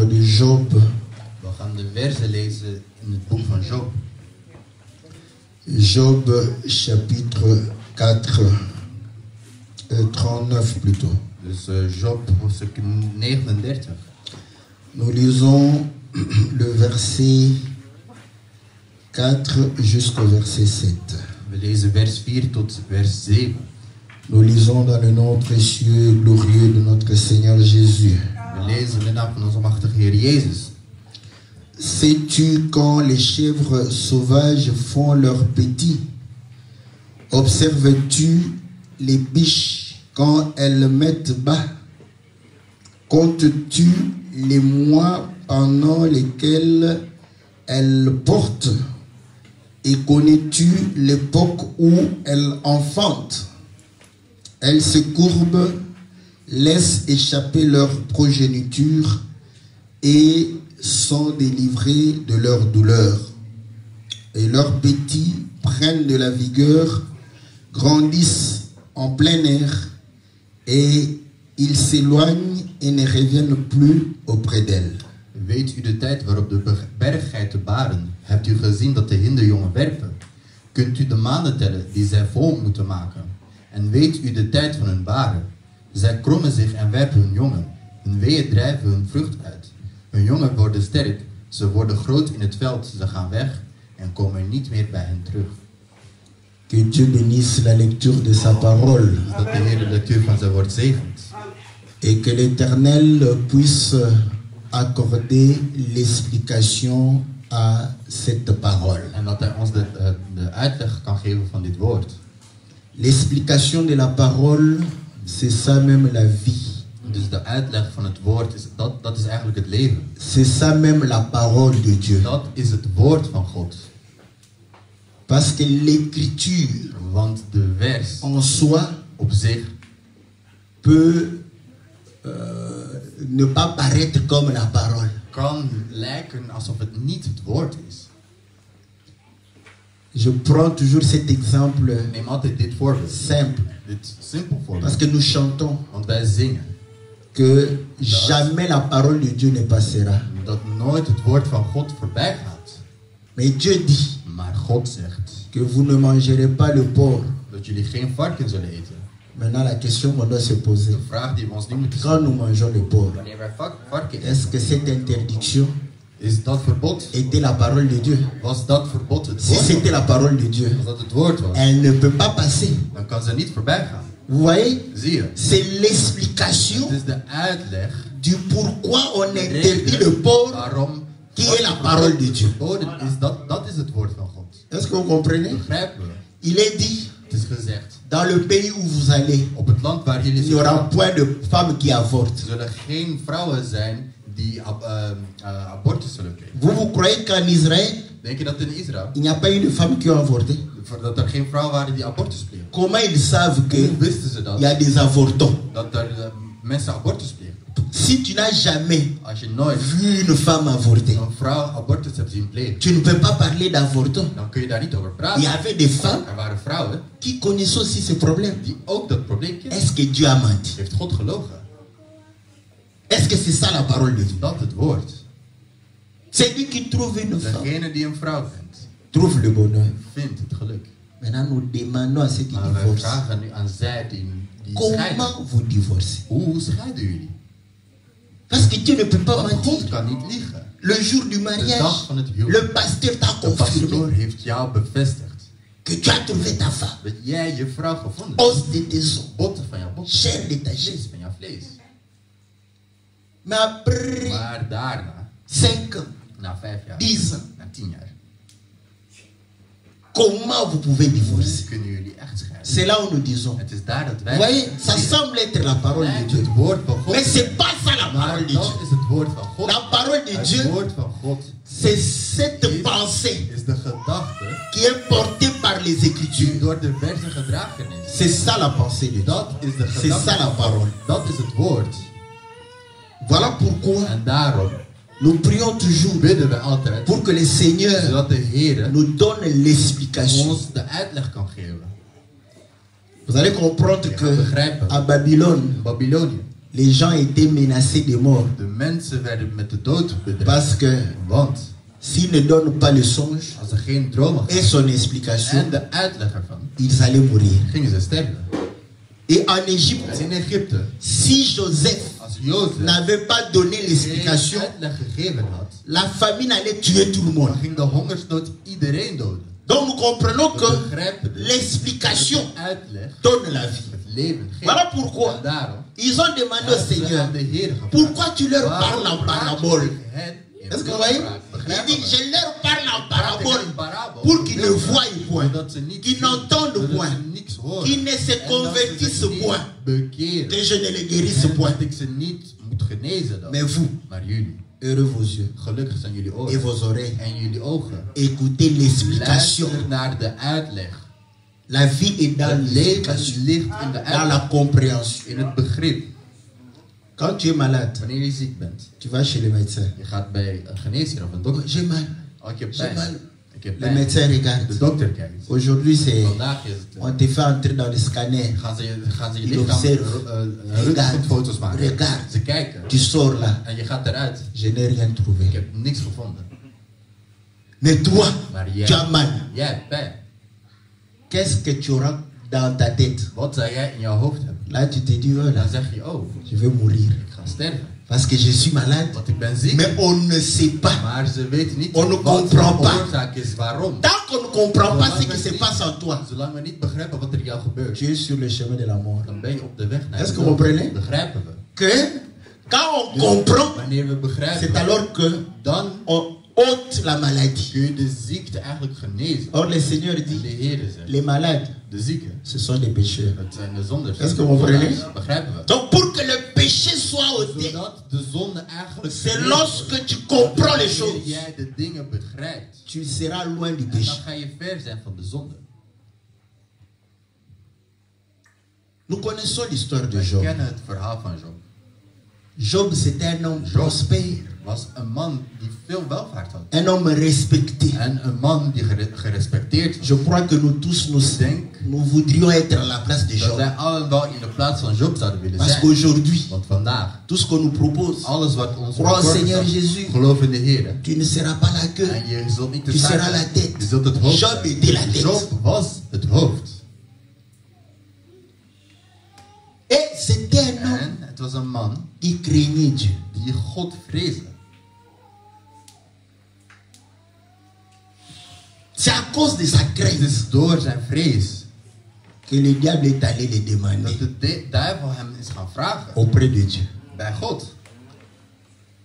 de Job. We gaan de versen lezen in het boek van Job. Job chapitre 4, 39 plutôt. Dus Job hoofdstuk 39. Nous lisons le verset 4 jusqu'au verset 7. We lezen vers 4 tot vers 7. Nous lisons dans le nom précieux et glorieux de notre Seigneur Jésus. We lezen de naam van onze machtige Heer Jezus. Sais-tu quand les chèvres sauvages font leurs petits? Observes-tu les biches quand elles mettent bas? Comptes-tu les mois pendant lesquels elles portent? Et connais-tu l'époque où elles enfantent? Elles se courbent, laissent échapper leur progéniture et sont délivrées de leur douleur. Et leurs petits prennent de la vigueur, grandissent en plein air et ils s'éloignent et ne reviennent plus auprès d'elles. Weet u de tijd waarop de berggeiten baren? Hebt u gezien dat de hinderjongen werpen? Kunt u de maanden tellen die zij vol moeten maken? En weet u de tijd van hun baren? Zij krommen zich en werpen hun jongen. Hun weeën drijven hun vrucht uit. Hun jongen worden sterk, ze worden groot in het veld, ze gaan weg en komen niet meer bij hen terug. Que Dieu bénisse la lecture de sa parole. Dat de Heer de lectuur van zijn woord zegent. Et que l'Éternel puisse accorder l'explication à cette parole. En dat hij ons de uitleg kan geven van dit woord. L'explication de la parole, c'est ça même la vie. Dus de uitleg van het woord, dat is eigenlijk het leven. C'est ça même la parole de Dieu. Dat is het woord van God. Parce que l'écriture, Want de vers en soi, op zich peut ne pas paraître comme la parole. kan lijken alsof het niet het woord is. Je prends toujours cet exemple Neem altijd dit voorbeeld. simple. Dit simpel voorbeeld. Parce que nous chantons Want wij zingen que jamais la parole de Dieu ne passera. dat nooit het woord van God voorbij gaat. Mais Dieu dit Maar God zegt que vous ne mangerez pas le porc. dat jullie geen varken zullen eten. Maintenant, la question qu'on doit se poser, De vraag die we ons nu moeten quand nous stellen. mangeons le porc, Wanneer wij varken est-ce eten, que cette interdiction is dat verbod? était la parole de Dieu? Was dat verbod het Si woord? c'était la parole de Dieu, Als dat het woord was, elle ne peut pas passer. dan kan ze niet voorbij gaan. Vous voyez? Zie je? C'est l'explication Het is de uitleg du pourquoi on interdit le porc, waarom qui est la parole de Dieu. verboden is. Dat is het woord van God. Est-ce que vous comprenez? Begrijpen we? Il est dit, Het is gezegd. dans le pays où vous allez, Op het land waar jullie il n'y aura zijn, point de femmes qui avortent. zullen geen vrouwen zijn die abortus zullen plegen. Vous croyez qu'en Israël, Denk je dat in Israël, il n'y a pas eu de femmes qui ont avorté? dat er geen vrouwen waren die abortus plegen? Comment ils savent Hoe qu'il wisten ze dat? y a des avortons? Dat er mensen abortus plegen. Si tu n'as jamais Als je nooit vu une femme avorter, een vrouw abortus hebt zien plegen, tu ne peux pas parler d'avorton. dan kun je daar niet over Il praten. y avait des femmes Er waren vrouwen qui connaissaient aussi ce problème. die ook dat probleem kenden. Est-ce que Dieu a menti? Heeft God gelogen? Est-ce que c'est ça la parole de Dieu? Is dat het woord? C'est lui qui trouve une femme, Degene die een vrouw vindt, trouve le bonheur. vindt het geluk. Maintenant, nous demandons à ceux qui Maar wij divorcent, vragen nu aan zij die scheiden. comment vous divorcez? Hoe scheiden jullie? Parce que Dieu ne peut pas Want God mentir. kan niet liegen. Le jour du De mariage, dag van het huwelijk. le pasteur t'a De pastoor confirmé heeft jou bevestigd que tu as trouvé ta femme. dat jij je vrouw gevonden hebt. Os de tes os, Botten van jouw botten. chair de ta chair. Vlees van jouw vlees. Mais après Maar daarna, 5 ans, na 5 jaar, 10 ans, na 10 jaar, comment vous pouvez divorcer? kunnen jullie echt scheiden. C'est là où nous disons. Het is daar dat Vous wij... voyez, ça semble être la parole de lijkt Dieu. het woord van God. Mais c'est pas ça la Maar parole de dat Dieu. is het woord van God. La parole de Het Dieu, woord van God c'est cette pensée is de gedachte qui est portée par les die Écritures. door de versen gedragen is. C'est ça la pensée de Dieu. Dat is de C'est ça gedachte. la parole. Dat is het woord. Voilà pourquoi En daarom nous prions toujours bidden we altijd pour que le Seigneur zodat de Heer nous donne l'explication. ons de uitleg kan geven. Vous allez comprendre que à Babylone, In Babylonië, Les gens étaient menacés de mort. De mensen werden met de dood bedreigd. Parce que Want s'ils ne donnent pas le songe als er geen dromen et son explication, en de uitleg ervan, ils allaient mourir. gingen ze sterven. Et en Égypte, En in Egypte, si Joseph als Jozef n'avait pas donné geen l'explication, uitleg gegeven had, la famine allait tuer tout le monde. dan ging de hongersnood iedereen doden. Donc nous comprenons We que begrijpen dus l'explication dat de uitleg donne la vie. het leven geeft. Voilà pourquoi En daarom ils ont demandé au hebben ze Seigneur, aan de Heer gevraagd, pourquoi tu leur parles en waarom praat je parabole? tegen hen in Est-ce que vous voyez? beeldspraak? Il Begrijpen dit, we? je leur parle en Praat tegen hen parabole in parabel, pour in qu'ils ne beeldspraak, voient point, zodat ze niet qu'ils zien, n'entendent zodat point, ze niks horen, qu'ils ne se en dat ze convertissent zich niet point, bekeren. que je ne les guérisse En point. dat ik ze niet moet genezen dan. Mais vous, Maar jullie, heureux vos yeux gelukkig zijn jullie et oren vos oreilles, en jullie ogen. écoutez l'explication. Luister naar de uitleg. La vie est dans Het leven l'explication, ligt in de dans la uitleg, compréhension. in het begrip. Quand tu es malade, Wanneer je ziek bent, tu vas chez le médecin. je gaat bij een geneesheer of een Oh, dokter. j'ai mal. Oh, ik heb J'ai mal. pijn. Ik heb Le pijn. médecin regarde. De dokter kijkt. Aujourd'hui, c'est Vandaag is het. on te fait entrer dans le scanner. Gaan ze je Il lichaam observe. röntgenfoto's maken. Regarde. Ze kijken. Tu sors là. En je gaat eruit. Je n'ai rien Ik trouvé. heb niks gevonden. Mais toi, Maar tu as mal. jij hebt pijn. Qu'est-ce que tu auras dans ta tête? Wat zou jij in jouw hoofd hebben? Là, tu te dis, oh là, Dan zeg je, oh, je vais mourir. ik ga sterven. Parce que je suis malade. Want ik ben ziek. Mais on ne sait pas. Maar ze weten niet On ne wat comprend de pas. oorzaak is, waarom. Tant qu'on ne comprend pas ce qui se passe en toi, Zolang we niet begrijpen wat er in jou gebeurt, tu es sur le chemin de la mort. dan ben je op de weg naar Est-ce de que vous dood. comprenez? Begrijpen we. Que quand on Dus comprend, wanneer we begrijpen, c'est alors que dan on ôte la maladie. kun je de ziekte eigenlijk genezen. Or, le Seigneur En de dit, Heer zegt, les malades, de zieken, ce sont des pécheurs. dat zijn de zondaars. Est-ce que vous comprenez? Begrijpen we. Donc, pour que le péché soit ôté, Zodat de zonde eigenlijk c'est genezen lorsque wordt. tu comprends les Wanneer choses, jij de dingen begrijpt, tu seras loin du en dan péché. ga je ver zijn van de zonde. Nous connaissons l'histoire de We Job. kennen het verhaal van Job. Job, c'était un homme prospère, Was een man die veel welvaart had. un homme respecté. En een man die gerespecteerd was. Je crois que nous tous, nous voudrions être à la place de Dat Job. wij allen wel in de plaats van Job zouden willen Parce zijn. qu'aujourd'hui, Want vandaag, tout ce qu'on nous propose, alles wat ons crois au wordt Seigneur voorgesteld, Jésus, geloof in de Heer. tu ne seras pas la queue, En je zult niet de tu staart seras la zijn. tête. Je zult het hoofd Job zijn. était la tête. Job was het hoofd. Et c'était un homme En het was een man qui craignait Dieu. die God vreesde. C'est à cause de sa Het crainte is door zijn vrees que le diable est allé le demander dat de duivel hem is gaan vragen auprès de Dieu. bij God.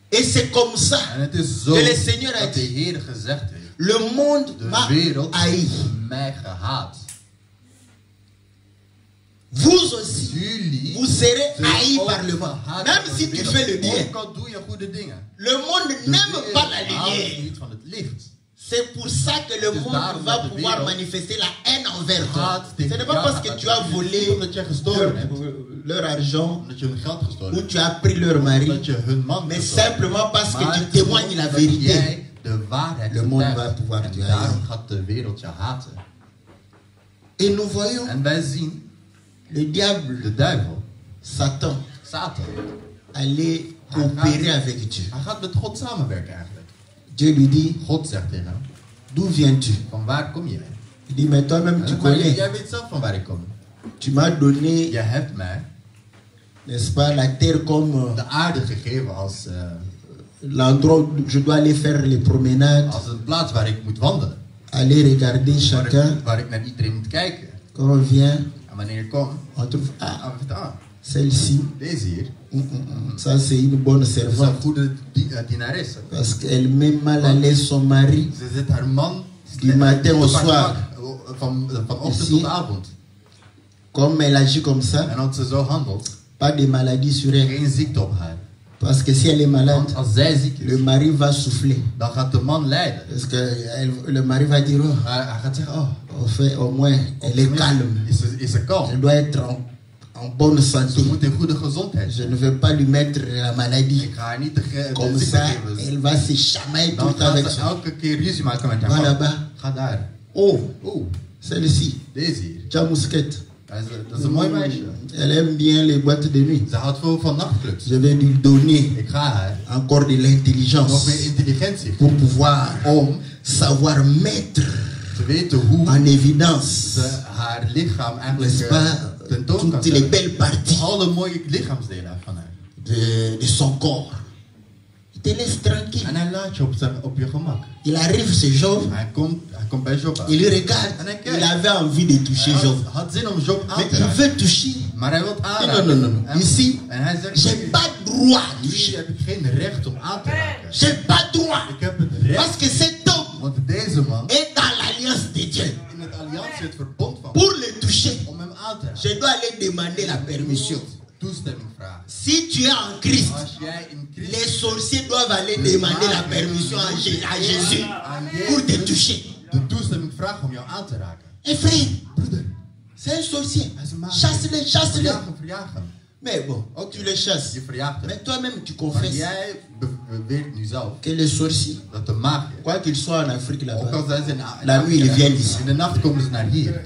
Et c'est comme ça En het is zo que le Seigneur a dat de dit, Heer gezegd heeft: le monde de m'a wereld haï. heeft mij gehaat. Vous aussi, Jullie vous serez zullen haïs ook par le monde. gehaat Même worden si door de tu wereld. fais le bien. Ook al doe je goede dingen. Le monde De n'aime wereld pas la houdt lumière. niet van het licht. C'est pour ça que le Dus monde daarom va dat de pouvoir wereld manifester la haine envers toi. haat Ce tegen n'est pas jou parce que gaat tu as hebben. volé Omdat je gestolen hebt, leur argent omdat je hun geld gestolen ou hebt, tu as pris leur mari, omdat je hun man mais gestolen hebt. simplement parce que Maar tu témoignes la omdat vérité. jij de waarheid Le monde getuigt. va pouvoir En te daarom haïr. gaat de wereld je haten. Et nous voyons En wij zien le diable, de duivel, Satan, Satan, aller coopérer avec Dieu. hij gaat met God samenwerken eigenlijk. Dieu lui dit, God zegt tegen hem: d'où viens-tu? van waar kom jij? Il dit, mais toi-même tu Maar connais. jij weet zelf van waar ik kom. Tu m'as donné, Je hebt mij n'est-ce pas, la terre comme de aarde gegeven als l'endroit où je dois aller faire les promenades, een plaats waar ik moet wandelen. aller regarder chacun. Waar ik naar iedereen moet kijken. Quand on vient, En wanneer ik kom, on trouve, ah, dan vind ik, celle-ci, deze hier ça c'est une bonne is een servante. goede dienaresse. Parce qu'elle met mal à l'aise son mari. Ze zet haar man Du matin au op soir. haar gemak, van ochtend Ici. tot avond. Comme elle agit comme ça, En als ze zo handelt, pas de maladie sur elle. geen ziekte op haar. Parce que si elle est malade, Want als zij ziek le is, mari va souffler. dan gaat de man lijden. Parce que le mari va dire, oh, Hij gaat zeggen, oh, au fait, au moins, elle est calme. is ze kalm. Elle doit être en bonne Ze santé. moet in goede gezondheid Je zijn. ne vais pas lui mettre la maladie. Ik ga haar niet de Comme ziekte ça, geven. elle va se chamailler tout Dan le temps gaat avec ze son. elke keer ruzie maken met haar Va man. là-bas. Ga daar. Oh, Oeh, celle-ci, deze hier. tu as mousquette. Dat is een mooi meisje. Elle aime bien les boîtes de nuit. Ze houdt veel van nachtclubs. Je vais lui donner Ik ga haar encore de nog l'intelligence meer intelligentie pour pouvoir savoir mettre te weten hoe en évidence, ze haar lichaam n'est-ce eigenlijk pas, tentoon kan toutes les stellen. belles parties Alle mooie lichaamsdelen van haar. de son corps. Il te laisse tranquille. En hij laat je op je gemak. Il arrive chez Job, Hij komt bij Job aan. il regarde, En hij kijkt. il avait envie de toucher Hij Job. had zin om Job aan Mais te il raken. veut toucher. Maar hij wil Non, aanraken. non, non, non. En- Ici, En hij zegt, j'ai pas droit à hier toucher. heb ik geen recht om aan te raken. J'ai pas droit. Ik heb het Parce recht, que cet homme want deze man est dans l'alliance de Dieu. in het alliantie, het verbond van Pour le toucher, om hem aan te raken. je dois aller demander la permission. Toestemming vragen. Si tu es en Christ, Als jij in les Christus sorciers doivent aller demander la permission à Jésus pour te toucher. de toestemming vragen om jou aan te raken. Et frère, Broeder, c'est un sorcier. hij is een maag. Chasse-le, chasse-le. Verjaag hem. Mais bon, tu le chasses. Je verjaagt hem. Mais toi-même, tu Maar confesses jij beweert nu zelf que les sorciers, dat de maag is. quoi qu'ils soient en Afrique Ook là-bas, al zijn ze in la nuit, ils viennent ici. in de nacht komen ze naar hier.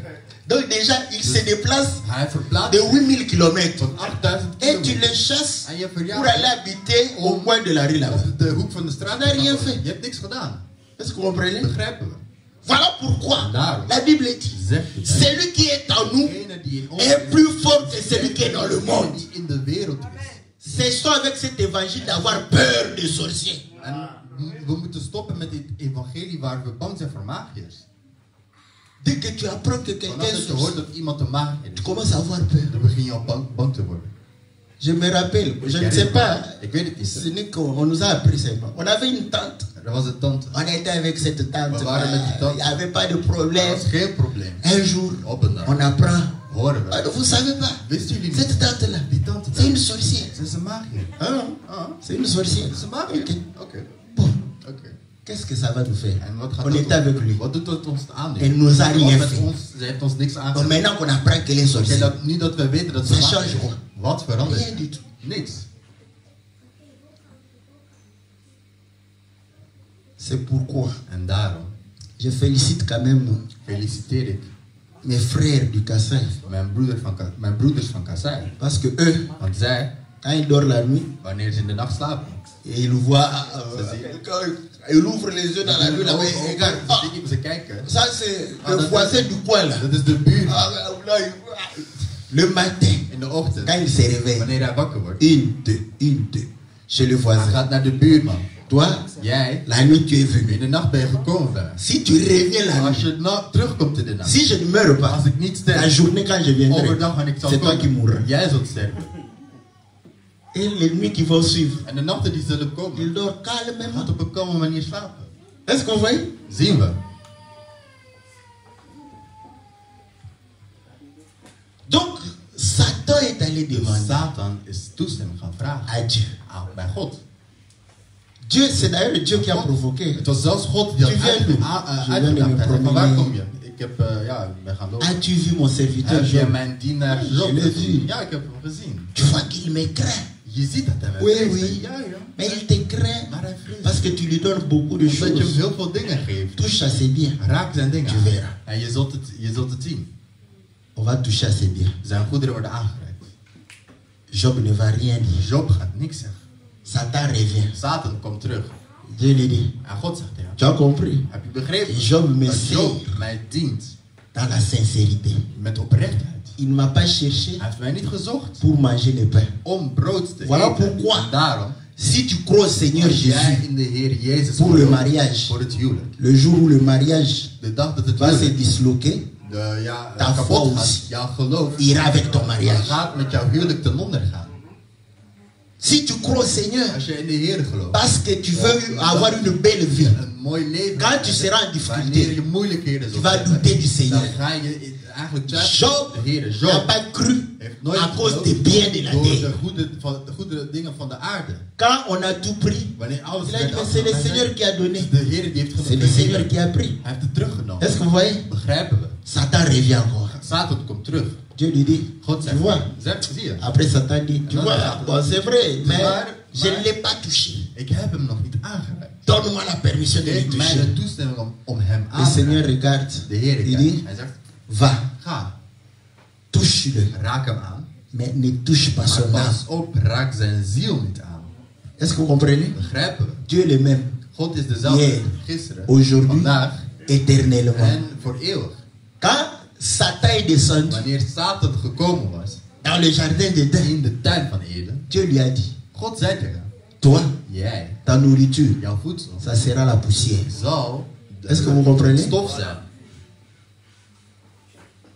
Donc déjà, il se déplace Hij verplaatst de 8000 km. van 8000 Et tu kilometer. le chasses En je pour aller verjaagt habiter au coin de la rue là-bas. op de hoek van de straat. Je n'as rien fait. Je hebt niks gedaan. Est-ce que vous comprenez? Begrijpen we? Voilà pourquoi Daarom la Bible dit, zegt het. celui qui est en nous Degene die in ons est plus fort que celui qui est dans le monde. die in de wereld is. Cessons avec cet évangile d'avoir peur des sorciers. En we moeten stoppen met dit evangelie waar we bang zijn voor magiërs. Dès que tu apprends que quelqu'un Want als est je hoort sorcier, dat iemand een magier tu is, commences à avoir peur. dan begin je al bang te worden. Je me rappelle, je ne sais pas, Ik weet het niet. ce n'est qu'on nous a appris seulement. On avait une tante. Er was een tante. On était avec cette tante. We waren met die tante. Il n'y avait pas de Er problème. was geen probleem. Un jour, Op een dag on apprend. horen Ah, we. vous ne savez pas. Wisten jullie niet? Cette tante-là, Die tante c'est une daar. sorcière. Ze is een magier. Hein? Ah, C'est une sorcière. ze is een magier. Ok. Oké. Bon, Oké. qu'est-ce que ça va nous faire? En wat gaat On dat est avec ons- lui. Wat doet dat ons aan? Elle nous a rien fait. Ze heeft ons niks Donc aangedaan. maintenant qu'on apprend qu'elle est Oké, sorcière, nu dat we weten dat ze Ça magier change is, quoi? wat verandert? rien du tout. Niks. C'est pourquoi En daarom je félicite quand même feliciteer ik mes frères du Kassai. mijn broeders van Kassai. Parce que eux, Want zij, quand ils dorment la nuit, wanneer ze in de nacht slapen, et ils voient, ils ouvrent les yeux dans la rue là-bas et regardent. Ah, ze kijken. ça c'est Ah, le dat voisin du coin là. Dat is de buur. Ah, là, le matin, In de ochtend, quand il se réveille, wanneer hij wakker wordt, une, deux, chez le hij voisin. gaat naar de buurman. Toi, Jij, la nuit tu es venu. in de nacht ben je gekomen daar. Si tu reviens la Als nuit, je terugkomt in de nacht, si je ne meurs pas, als ik niet la sterf, journée quand je viendrai, overdag en ik zal c'est toi qui komen, mourras. jij zult sterven. Et les nuits qui vont suivre, En de nachten die zullen komen, il dort gaat calmement. op een kalme manier slapen. Est-ce qu'on voit? Zien we. Donc, Satan est allé demander Satan is toestemming gaan vragen à Dieu. bij God. Dieu, c'est d'ailleurs Dieu qui a provoqué. Het was zelfs God die Tu viens d'où? Je viens de me uitgedacht heeft. Van waar promener. kom je? Ik heb, ik ben gaan lopen. As-tu vu mon serviteur Heb je Job? mijn dienaar Job Je l'ai gezien? vu. Ja, ik heb hem gezien. Tu vois qu'il me craint. Je ziet dat hij mij Oui, vreest, oui. hè? Ja, ja. Mais il te craint Maar hij vreest. parce que tu lui donnes beaucoup de Omdat je hem choses. heel veel dingen geeft. Touche à ses biens. Raak zijn dingen Tu aan. verras. En je zult het zien. On va toucher à ses biens. Zijn goederen worden aangereikt. Job ne va rien dire. Job gaat niks zeggen. Satan revient. Satan komt terug. Dieu lui dit, En God zegt tegen hem. tu as compris? Heb je begrepen? Job me Dat Job sert mij dient dans la sincérité. met oprechtheid. Il ne m'a pas cherché Hij heeft mij niet gezocht pour manger le pain. om brood te Voilà eten. pourquoi. En daarom, Si tu crois au Seigneur als jij Jésus in de Heer Jezus pour le gelooft, mariage, voor het huwelijk, le jour où le mariage de dag dat het va se huwelijk disloquer, Ta kapot foi gaat, aussi jouw geloof ira avec ton mariage. gaat met jouw huwelijk ten onder gaan. Si tu crois au Seigneur Als je in de Heer gelooft, parce que tu veux avoir une belle vie, een mooi leven, quand tu seras en wanneer difficulté, je moeilijkheden tu zult vas hebben, douter du Seigneur. dan ga je eigenlijk twijfelen Job op de Heer. n'a Job pas cru heeft nooit à cause geloofd des biens de la door terre. de goede dingen van de aarde. Quand on a tout pris, Wanneer alles il a dit, werd mais c'est le afgenomen, Seigneur qui a donné. de Heer die heeft C'est le Seigneur qui a pris. Hij heeft het teruggenomen. Est-ce que vous voyez? Begrijpen we? Satan revient encore. Satan komt terug. Dieu lui dit, God tu zegt, vois? zie je? Après Satan dit, tu Non, vois, non, bon, c'est vrai, mais maar- je ne l'ai pas touché. Ik heb hem nog niet aangeraakt. Donne-moi la permission de le Geef mij toucher. de toestemming om hem Le aan te Seigneur raken. regarde, De Heer il kijkt. dit, Hij zegt, va, ga, touche touche-le. Raak hem aan. Mais ne touche pas Maar son âme. pas op, raak zijn ziel niet aan. Est-ce que vous comprenez? Begrijpen we? Dieu est le même. God is dezelfde Hier, gisteren, aujourd'hui, vandaag éternellement. en voor eeuwig. Quand Satan est descendu Wanneer Satan gekomen was dans le jardin d'Éden, in de tuin van Eden, Dieu lui a dit, God zei tegen hem, toi, jij, ta nourriture, jouw voedsel, ça sera la poussière. zal Est-ce que vous comprenez? stof zijn.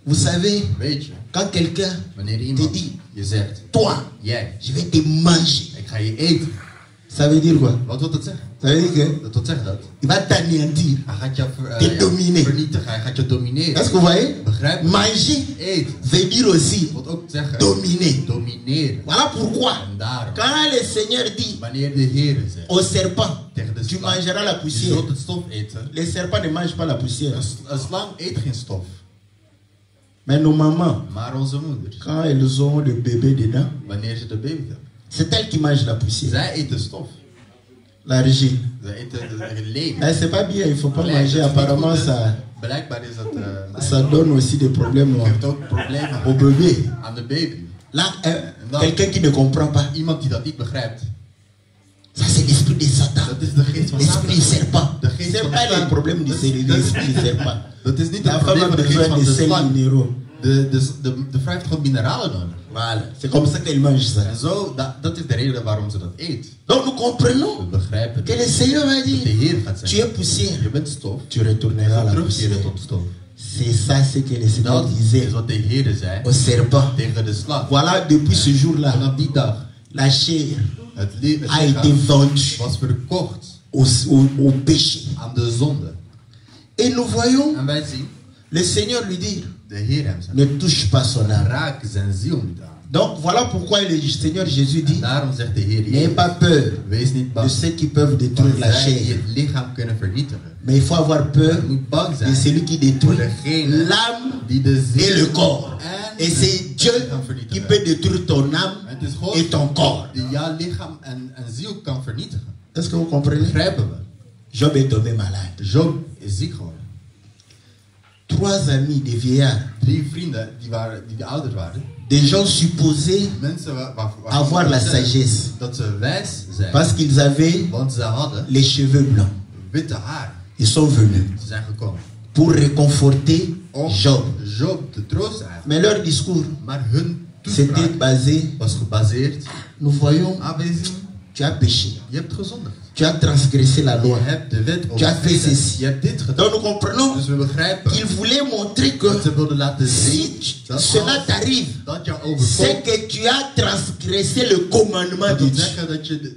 Vous savez, Weet je, quand quelqu'un wanneer te iemand dit, je zegt, toi, jij, je vais te manger, ik ga je eten. ça veut dire quoi? Wat wil dat zeggen? Ça veut dire que Dat wil zeggen dat. il va t'anéantir. Hij gaat je Te dominer. vernietigen, hij gaat je domineren. Est-ce que vous voyez? Begrijp je? Manger Eten. veut dire aussi Wat ook zeggen, dominer. domineren. Voilà pourquoi, En daarom, quand le Seigneur dit wanneer de Heer zegt, au serpent, tegen de tu slang, mangeras la je poussière. zult het stof eten. Les serpents ne mangent pas la poussière. Een slang eet geen stof. Mais nos mamans, Maar onze moeders, quand elles ont le bébé dedans, wanneer ze de baby hebben, c'est elles qui mangent la poussière. zij eten stof. L'argile. Zij eten de leem. Mais c'est pas bien, il faut pas Nee, manger. dat is niet Apparemment, goed, hè. ça, Blijkbaar is dat ça donne aussi des problèmes geeft ook problemen au bébé. aan de baby. Là, quelqu'un qui ne comprend pas, Iemand die dat niet begrijpt, ça c'est l'esprit de Satan. dat is de geest van L'esprit du Satan. serpent. De geest C'est van pas de le slang. problème du l'esprit du serpent. Dat is niet La het femme probleem a van de geest besoin van de de sels slang. minéraux. De vrouw heeft gewoon mineralen nodig. Voilà. C'est comme ça qu'elle mange ça. En zo, dat is de reden waarom ze dat eet. Donc nous comprenons We begrijpen que dat le Seigneur va de dire, Heer gaat tu zeggen, es poussière, je bent stof, tu retourneras à la poussière. terugkeren tot stof. C'est ça ce que le Seigneur Dat disait is wat de Heer zei au serpent. tegen de slang. Voilà, depuis ce jour-là, Vanaf die dag, la chair het a été lichaam vendue was verkocht au péché. aan de zonde. Et nous voyons En wij zien le Seigneur lui dire, de Heer hem zeggen, ne touche pas son âme. raak zijn ziel niet aan. Donc voilà pourquoi le Seigneur Jésus dit, Daarom zegt de Heer n'ayez Jezus, pas peur wees niet de bang ceux qui peuvent détruire van la zij die chair. het lichaam kunnen vernietigen. Mais il faut avoir peur Je moet bang de zijn celui qui voor détruit degene l'âme die de et ziel le corps. en Et c'est Dieu kan qui vernietigen. peut détruire ton âme Het is God et ton corps. die jouw lichaam en ziel kan vernietigen. Est-ce que vous comprenez? Begrijpen we? Job est tombé malade. Job is ziek geworden. 3 amis, des vieillards, 3 vrienden die ouders waren. des gens supposés Mensen waarvan avoir la sagesse. dat ze wijs zijn. Parce qu'ils avaient Want ze hadden les cheveux blancs. witte haar. Ils sont venus Ze zijn gekomen pour réconforter om Job. Job te troosten eigenlijk. Mais leur discours, Maar hun c'était toespraak basé, was gebaseerd. nous voyons, Aanwezig, tu as péché, je hebt gezondigd. tu as transgressé la Je loi. hebt de wet Tu as fait overtreden. ceci. Je hebt dit gedaan. Donc nous comprenons Dus we begrijpen qu'il voulait montrer dat que ze wilden laten si zien dat cela als t'arrive, dat jou c'est overkomt, que tu as transgressé le commandement dat de wil Dieu. zeggen dat je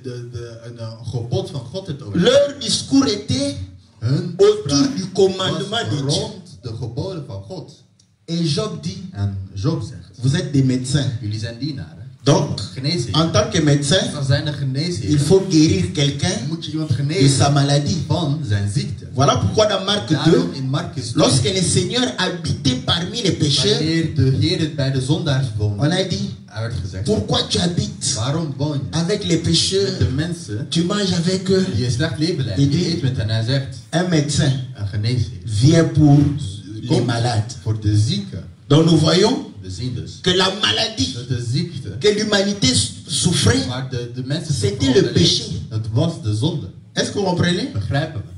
een gebod van God hebt overtreden. Leur discours était Hun autour spraak du commandement was de Dieu. rond de geboden van God. Et Job dit, En Job zegt, vous êtes des médecins. jullie zijn dienaren. Donc, Geneesheren. en tant que médecin, Dan zijn er il geneesheren. faut guérir quelqu'un Moet je iemand de genezen sa maladie. van zijn ziekte. Voilà pourquoi dans Marc 2, Daarom in Marcus 2, lorsque le Seigneur habitait parmi les pécheurs, wanneer de Heer bij de zondaars on woonde, a dit, hij werd gezegd, pourquoi tu habites waarom woon je avec les pécheurs, met de mensen tu manges avec eux. die een slecht leven leiden? Je eet met hen. Hij zegt, Un médecin een geneesheer vient pour les komt malades. voor de zieken. Donc nous voyons We zien dus que la maladie dat de ziekte que l'humanité souffrait, waar de mensen C'était le péché. het was de zonde. est-ce que vous comprenez? Begrijpen we?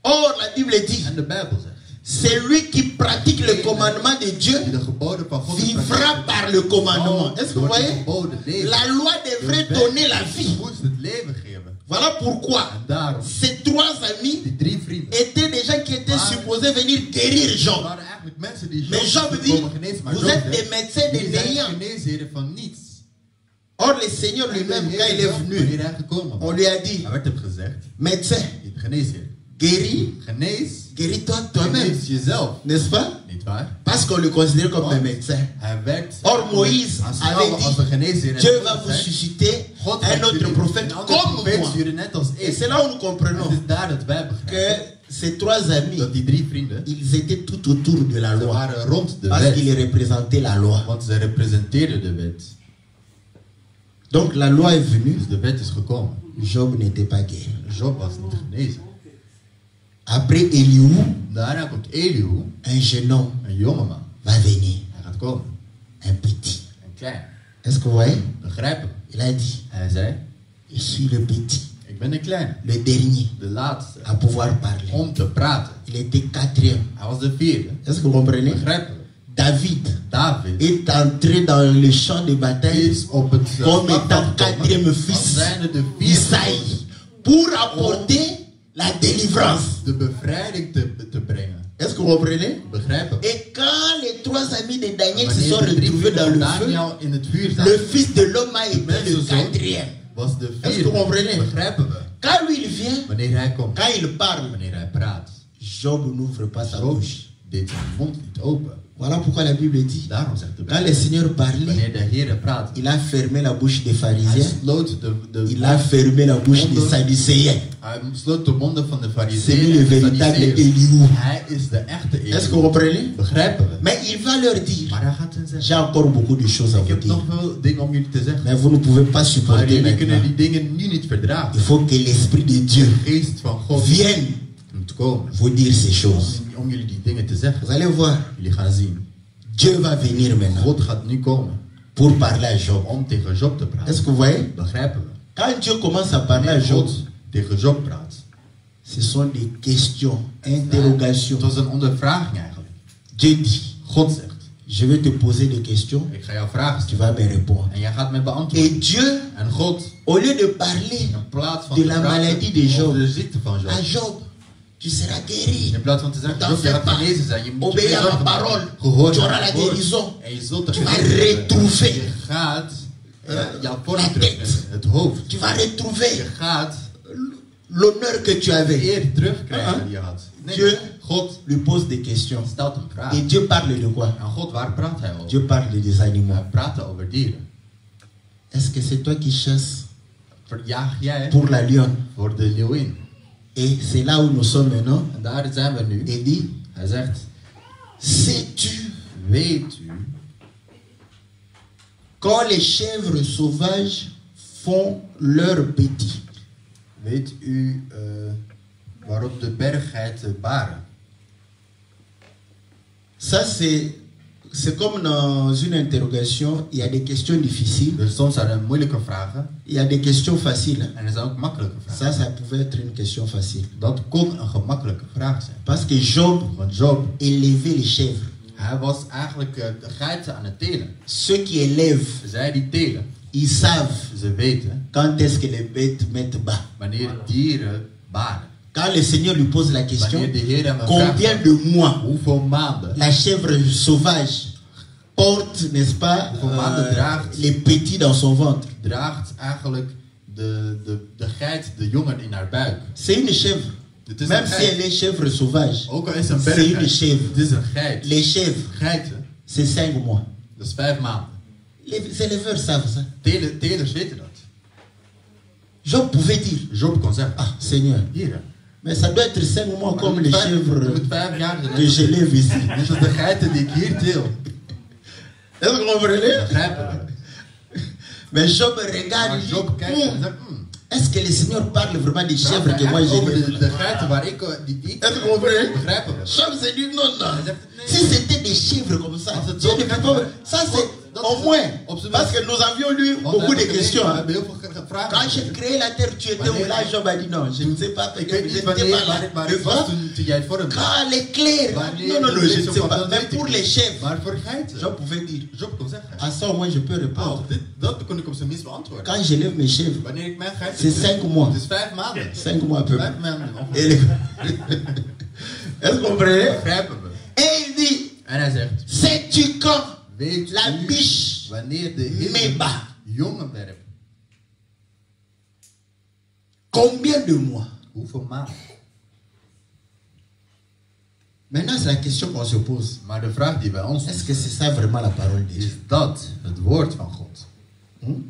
Or, la Bible dit, En de Bijbel zegt, c'est lui qui pratique le commandement de Dieu die de geboden van God vivra par le commandement. Est-ce que vous door de voyez? geboden leven. La loi devrait donner la vie. Moest het leven geven. Voilà pourquoi En daarom, ces 3 amis die 3 vrienden étaient des gens qui étaient supposés venir guérir Job. waren eigenlijk mensen die Mais Job dit, komen genezen. Maar vous Job êtes des zegt, médecins de jullie zijn néant. geneesheren van niets. Or, le Seigneur lui-même, quand il est Wanneer venu, hij gekomen on was, lui a dit, hij werd hem gezegd, médecin, geneesheer, guéris, guéris toi-même, genees jezelf. n'est-ce pas? Niet waar? Parce qu'on le considère comme un médecin. Hij werd Or, Moïse avait als een dit, geneesheer. Dieu va vous susciter un autre prophète comme moi. net als Et ik. c'est là où nous comprenons Het is daar dat wij begrijpen que ces 3 amis, dat die 3 vrienden, ils étaient tout autour de la ze loi. waren rond de Parce wet. qu'ils représentaient la loi. Want ze representeerden de wet. Donc la loi est venue, Dus de wet is gekomen. Job n'était pas guéri. Job was niet genezen. Après Elihu, Daarna komt Elihu, un jeune homme een jongeman. va venir. Hij gaat komen. un petit. Een klein. Est-ce que vous voyez? Begrijpen? Il a dit, Hij zei, je suis le petit, ik ben de kleine. le dernier De laatste. à pouvoir parler. Om te praten. Il était quatrième. Hij was de vierde. Est-ce que vous comprenez? Begrijpen? David David est entré dans le champ de bataille is op het comme slagveld étant gekomen quatrième als fils zijnde de vierde d'Isaïe pour apporter la délivrance. de bevrijding te brengen. Est-ce que vous comprenez? Begrijpen? Et quand les trois amis de Daniel se Wanneer sont de drie retrouvés dans vrienden le van feu, Daniel in het vuur le zaten, fils de l'homme a été le mensenzoon quatrième. was de Est-ce que vous vierde. comprenez? Begrijpen we? Quand lui il vient, Wanneer hij komt, quand il parle, wanneer hij praat, Job n'ouvre pas sa Job bouche. deed zijn mond niet open. Voilà pourquoi la Bible dit, Daarom zegt de quand le Bijbel, Seigneur parlait, wanneer de Heer praat, il a fermé la bouche des hij pharisiens, sloot il a fermé la bouche des sadducéens. hij sloot de monden van de C'est lui fariseeën le en de véritable Sadduceeën. Eliou. Hij is de echte Est-ce que Eliou. vous comprenez? Begrijpen we? Mais il va leur dire, Maar hij gaat hen zeggen, j'ai encore beaucoup de choses à ik vous heb dire, nog veel dingen om jullie te zeggen. mais vous ne pouvez pas Maar supporter jullie kunnen maintenant. die dingen nu niet Il verdragen. faut que l'Esprit de Dieu De geest van God vienne moet komen vous dire ces choses. om jullie die dingen te zeggen. Vous allez voir, Jullie gaan zien. Dieu va venir maintenant God gaat nu komen pour parler à Job. om tegen Job te Est-ce praten. que vous voyez? Begrijpen we? Quand Dieu commence à parler à Wanneer Job, God tegen Job praat. ce sont des questions, interrogations. Het was een ondervraging eigenlijk. Dieu dit, God zegt, je vais te poser des questions, ik ga jou vragen tu stellen. vas me répondre. En jij gaat me Et beantwoorden. Dieu, En God, au lieu de parler in plaats van de te la praten maladie de Job, over de ziekte van à Job. Job, tu seras guéri. In plaats van te zeggen, T'en Job, je fais gaat pas. genezen zijn. Je moet je Obéis geen à ma zorgen maken. parole. Gehoor Tu naar auras la mijn woord. guérison. En je zult de Tu vas genezing hebben. retrouver Je gaat jouw vorm la terug, tête. het hoofd. Tu vas Je retrouver gaat l'honneur que tu de avais. eer terugkrijgen die je had. Nee, Dieu God lui pose des questions. stelt een vraag. Et Dieu parle de quoi? En God, waar praat hij over? Dieu parle des animaux. Hij praat over dieren. Est-ce que c'est toi qui chasses Verjaag jij pour la lionne? voor de leeuwin. Et c'est là où nous sommes maintenant. En daar zijn we nu. Il dit, Hij zegt, sais-tu weet u, quand les chèvres sauvages font leurs petits? weet u waarop de berggeiten baren? Ça c'est comme dans une interrogation, il y a des questions difficiles, Dus soms zijn er moeilijke vragen il y a des questions faciles. en er zijn ook makkelijke vragen. Ça pouvait être une question facile. Dat kon een gemakkelijke vraag zijn. Parce que Job Want Job, élevait les chèvres. hij was eigenlijk de geiten aan het telen. Ceux qui élèvent, Zij die telen, ils savent ze weten quand est-ce que les bêtes mettent bas. wanneer dieren baren. Quand le Seigneur lui pose la question, Wanneer de Heer hem een vraag combien stelt, de mois hoeveel maanden la chèvre sauvage porte, n'est-ce pas, les petits dans son ventre? draagt eigenlijk de geit de jongen in haar buik. C'est une chèvre. Het is Même een si geit. elle est chèvre sauvage, Ook al is het een c'est une berggeit, chèvre. het is een geit. Les chèvres, Geiten, c'est 5 mois. dat is 5 maanden. Les éleveurs savent ça. Telers weten dat. Job pouvait dire, Job kon zeggen, ah Seigneur, hier, mais ça doit être 5 mois comme les je chèvres moet 5 jaar que je lève ici. Net als de geiten die ik hier teel. Est-ce que vous comprenez? Begrijpen we. Mais Job regarde, Maar il Job dit, kijkt en zegt, est-ce que le Seigneur parle vraiment des chèvres praat que hij moi echt je over lève? de geiten waar ik die Est-ce que vous comprenez? begrijpen we. Job s'est dit non, non. Hij zegt, nee. Si c'était des chèvres comme ça, Als het Dieu zo ne peut gaat, pas. Ça c'est dat au is moins. op zijn Parce minst. que nous avions lu Want we beaucoup de hebben questions. gelezen, we hein. hebben heel veel vragen. Quand j'ai créé la terre, tu étais où là? Job a dit non, je ne sais pas. Ik Je weet n'étais niet pas wanneer, là. maar Tu ik was vois? toen jij het vormde. Quand l'éclair. Non, non, non, je ne sais pas. Mais pour les chèvres, Maar voor geiten, Job pouvait dire. Job kon zeggen, À ça au moins je peux répondre. dat kon ik op zijn minst beantwoorden. Quand je lève mes chèvres, Wanneer ik mijn geit c'est 5 mois. het is 5 maanden. 5 mois à peu près. 5 maanden Et ongeveer. les- Est-ce que vous comprenez? Begrijpen we. Et il dit, En hij zegt, sais-tu quand weet la u biche wanneer de met Heer bas? jongen werpt, Combien de mois? hoeveel maanden? Maintenant, c'est la question qu'on se pose. Maar de vraag die wij ons Est-ce que c'est ça vraiment la parole de Dieu? is dat het woord van God.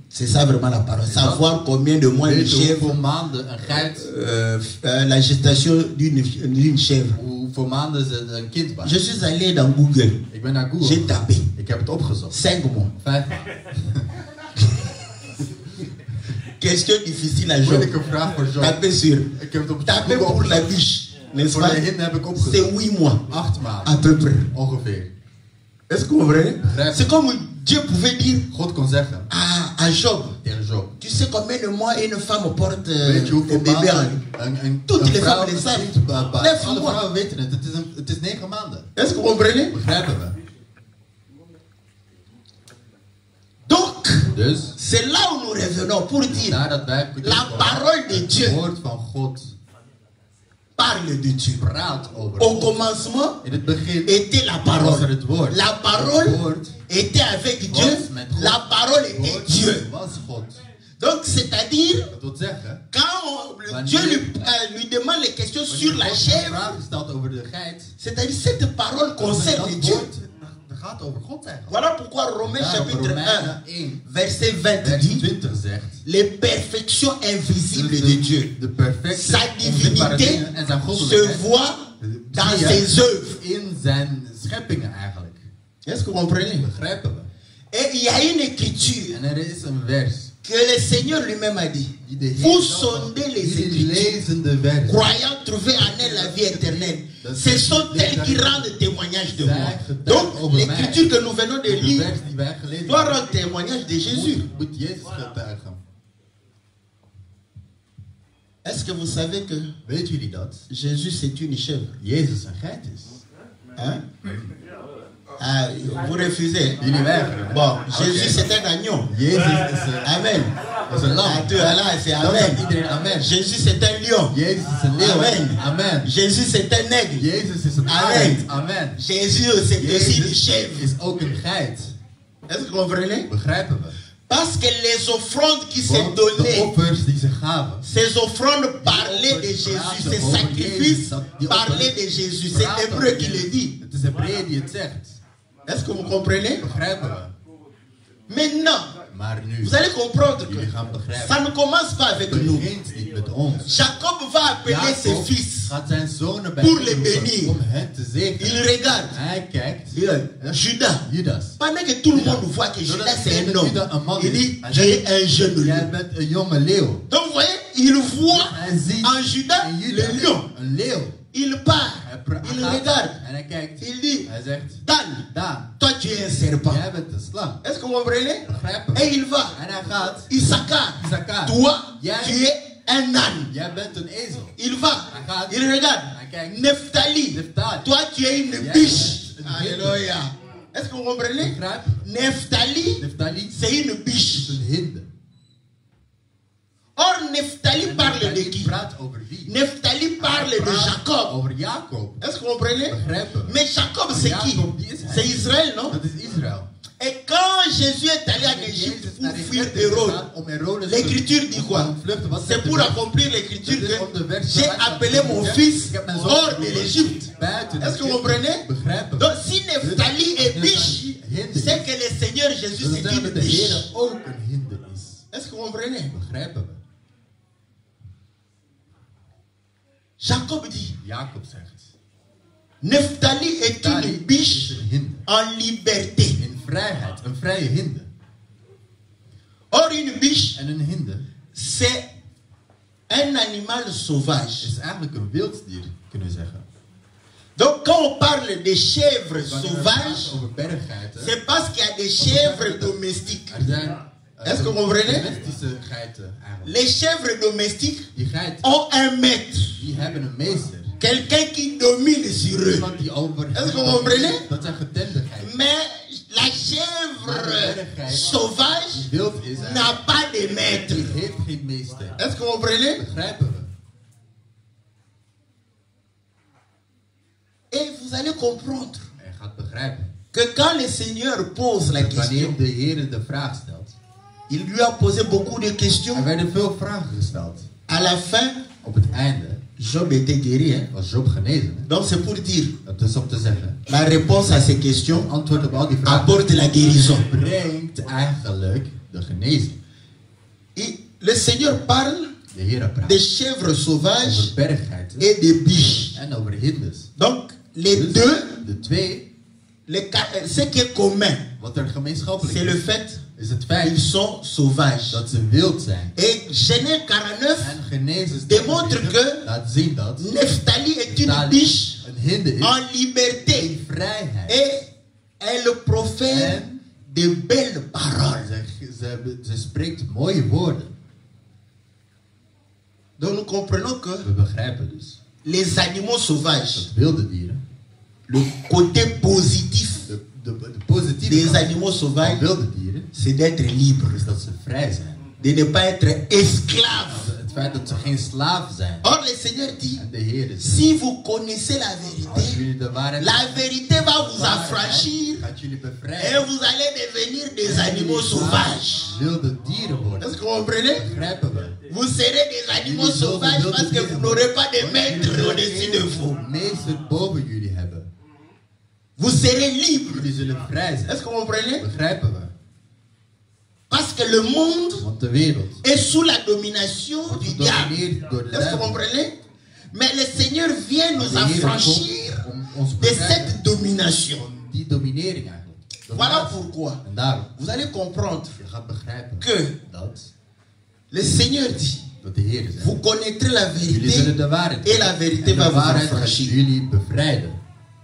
C'est ça vraiment la parole. Savoir combien de mois une Weet u hoeveel chèvre, maanden een geit, la gestation d'une chèvre. hoeveel maanden ze een kind baart? Je suis allé dans Google. Ik ben naar Google J'ai gegaan. tapé Ik heb het opgezocht. 5 mois. 5 maanden. Question difficile à Job. Moeilijke vraag voor Job. Tapez sur. Ik heb het op Tapez Google pour la opgezocht. biche. N'est-ce Voor pas? de hin heb ik C'est opgezocht. 8 mois. 8 À maanden. peu près. Ongeveer. Est-ce que vous comprenez? Bref. C'est comme Dieu pouvait dire God kon zeggen à Job, tegen Job. tu sais combien de mois une femme porte Weet je un hoeveel bébé en maanden lui? Toutes les vrouw femmes le een savent. kind baart? 9 Alle mois. vrouwen weten het. Het is 9 maanden. Est-ce que vous comprenez? Begrijpen we? Donc, Dus, c'est là où nous revenons pour dire nadat wij la parole de Dieu het woord van God parle de Dieu. praat over Au God. commencement In het begin était la was er parole. het woord. La parole Het woord était avec Dieu. was met God. La parole Het était woord Dieu. was God. Donc, c'est-à-dire, Dat wil zeggen, quand Dieu lui demande les questions sur wanneer la God een chèvre, vraag stelt over de geit, c'est-à-dire cette parole concerne dat Dieu. woord dat gaat over God eigenlijk. Voilà pourquoi Romains Daarom chapitre 1, Romeinen 1, verset 20 vers dit 20 zegt, les perfections invisibles de Dieu. de perfecte Sa onzichtbare divinité dingen en zijn se goddelijkheid voit dans zie je ses œuvres. in zijn scheppingen eigenlijk. Est-ce que vous comprenez? Begrijpen we? Et il y a une écriture En er is een vers que le Seigneur lui-même a dit. die de Heer Vous zelf sondez les jullie Écritures, lezen de vers. croyant trouver en elle la vie éternelle. Ce sont elles qui rendent témoignage de moi. Donc, l'écriture que nous venons de De lire vers die wij gelezen doit hebben, rendre témoignage de Jésus. moet Jezus getuigen. Est-ce que vous savez que Weet jullie dat? Jésus c'est une chèvre? Jezus een geit is. Hein? Ah, vous refusez? Jullie weigeren. hè? Bon, Oké. Jésus c'est un agneau. Jezus is een, Amen. is een lam. Ah, tu es là, c'est Dan zegt Amen. iedereen amen. Jésus c'est un lion. Jezus is een leeuw. Amen. Amen. Jésus c'est un aigle. Jezus is een Amen. arend. Amen. Jésus c'est aussi une Jezus chèvre. is ook een geit. Est-ce que vous comprenez? Begrijpen we? Parce que les offrandes qui sont Want de données, offers die ze gaven, ces offrandes parlaient de Jésus, ces sacrifices parlaient de Jésus. C'est l'hébreu qui le dit. het is Hebreeën die het zegt. Est-ce que vous comprenez? Begrijpen we? Maintenant, Maar nu, vous allez comprendre que jullie gaan begrijpen. ça ne commence pas avec Het nous. begint niet met ons. Jacob va appeler ses Jacob fils. gaat zijn zonen Pour les bijroepen bénir. om hen te Il zegenen. regarde. Hij kijkt, Judas. Judas. Pendant que tout le monde voit que Judas c'est un homme, il dit tu es un jeune Jij lion. bent een jonge leeuw. Donc vous voyez, il voit Hij ziet en Judas in le Judas lion. een leeuw. Il part, Hij il gaat regarde, en hij kijkt. il dit Hij zegt, Dan, Daan, toi tu es un serpent. jij bent een slang. Est-ce que vous comprenez? Begrijpen? Et il va. En hij gaat, Issachar, Issachar, toi jij- tu es un âne. jij bent een ezel. Il va, Hij gaat, il regarde. hij kijkt, Nephtali, Nephtali, toi tu es une jij biche. bent een hinde. Alléluia. Est-ce que vous comprenez? Begrijpen? Nephtali, Nephtali c'est une is biche. een hinde. Or, Nephtali En parle de Nephtali qui? praat over wie? Nephtali parle Hij de praat Jacob. Over Jacob. Est-ce que vous comprenez? Begrijpen? Mais Jacob, c'est qui? Jacob, die is hij. C'est Israël, non? Dat is Israël. Et quand Jésus est allé en Égypte pour fuir Hérode, l'écriture dit quoi? C'est pour accomplir l'écriture que j'ai appelé mon fils hors de l'Égypte. Est-ce que vous comprenez? Donc si Nephtali est biche, c'est que le Seigneur Jésus c'est une biche. Est-ce que vous comprenez? Jacob dit, Jacob zegt, Nephtali est une biche en liberté. in vrijheid, een vrije hinde. Or une biche, En een hinde c'est un animal sauvage. is eigenlijk een wilddier, kunnen we zeggen. Donc quand on parle de chèvres Wanneer we sauvages, praten over berggeiten, c'est parce qu'il y a des chèvres domestiques. er zijn Est-ce que vous comprenez? domestische geiten eigenlijk. Les chèvres domestiques Die geiten, ont un maître, die hebben een meester. quelqu'un qui domine sur eux. Iemand die over Est-ce que vous comprenez? dat zijn getemde geiten. Mais la chèvre sauvage Die wild is, n'a pas de maître. die heeft geen meester. Est-ce que vous comprenez? Begrijpen we? Et vous allez comprendre Hij gaat begrijpen. que quand le Seigneur pose la question, Wanneer de Heer de vraag stelt. il lui a posé beaucoup de questions. Er werden veel vragen gesteld. À la fin, Op het einde Job était guéri. Hein? was Job genezen. hè? Donc c'est pour dire, Dat is om te zeggen. la réponse à ces questions Antwoord op al die vragen apporte la guérison. brengt eigenlijk de genezing. Et le Seigneur parle De Heer praat des chèvres sauvages over berggeiten et des biches. en over hindes. Donc les Dus deux, de twee, ce qui est commun, wat er gemeenschappelijk c'est le is, fait is het qu'ils feit sont sauvages. dat ze wild zijn. Et Genèse 49 En Genesis démontre 49 que laat zien dat Nephtali est une Nephtali biche een hinde is en liberté. in vrijheid. Et elle profère En de belles paroles. Ze spreekt mooie woorden. Donc nous comprenons que We begrijpen dus les animaux sauvages, dat wilde dieren, le côté positif de positieve des kant animaux van sauvages, wilde dieren c'est d'être libre, is dat ze vrij zijn. de ne pas être esclave. Het feit dat ze geen slaaf zijn. Or le Seigneur dit, En de Heer is si vous connaissez la als vérité, jullie de waarheid la vérité va vous affranchir gaat jullie et bevrijden. vous allez devenir des animaux sauvages. Wilde dieren worden. Est-ce que vous comprenez? Begrijpen we. Vous serez des animaux sauvages parce que vous n'aurez pas de maître au-dessus de vous. Meester boven jullie hebben. Vous serez libre. Jullie zullen vrij zijn. Est-ce que vous comprenez? Begrijpen we. Parce que le monde Want de wereld est sous la domination wordt du diable. gedomineerd door de Est-ce que vous duivel. comprenez? Mais le Seigneur vient nous De Heer affranchir komt om ons de bevrijden cette domination. van die dominering eigenlijk. Voilà pourquoi En daarom, vous allez comprendre je gaat begrijpen que dat le Seigneur dit, de Heer zegt. vous connaîtrez la Jullie zullen vérité de waarheid et la vérité en va de vous waarheid gaat affranchir. jullie bevrijden.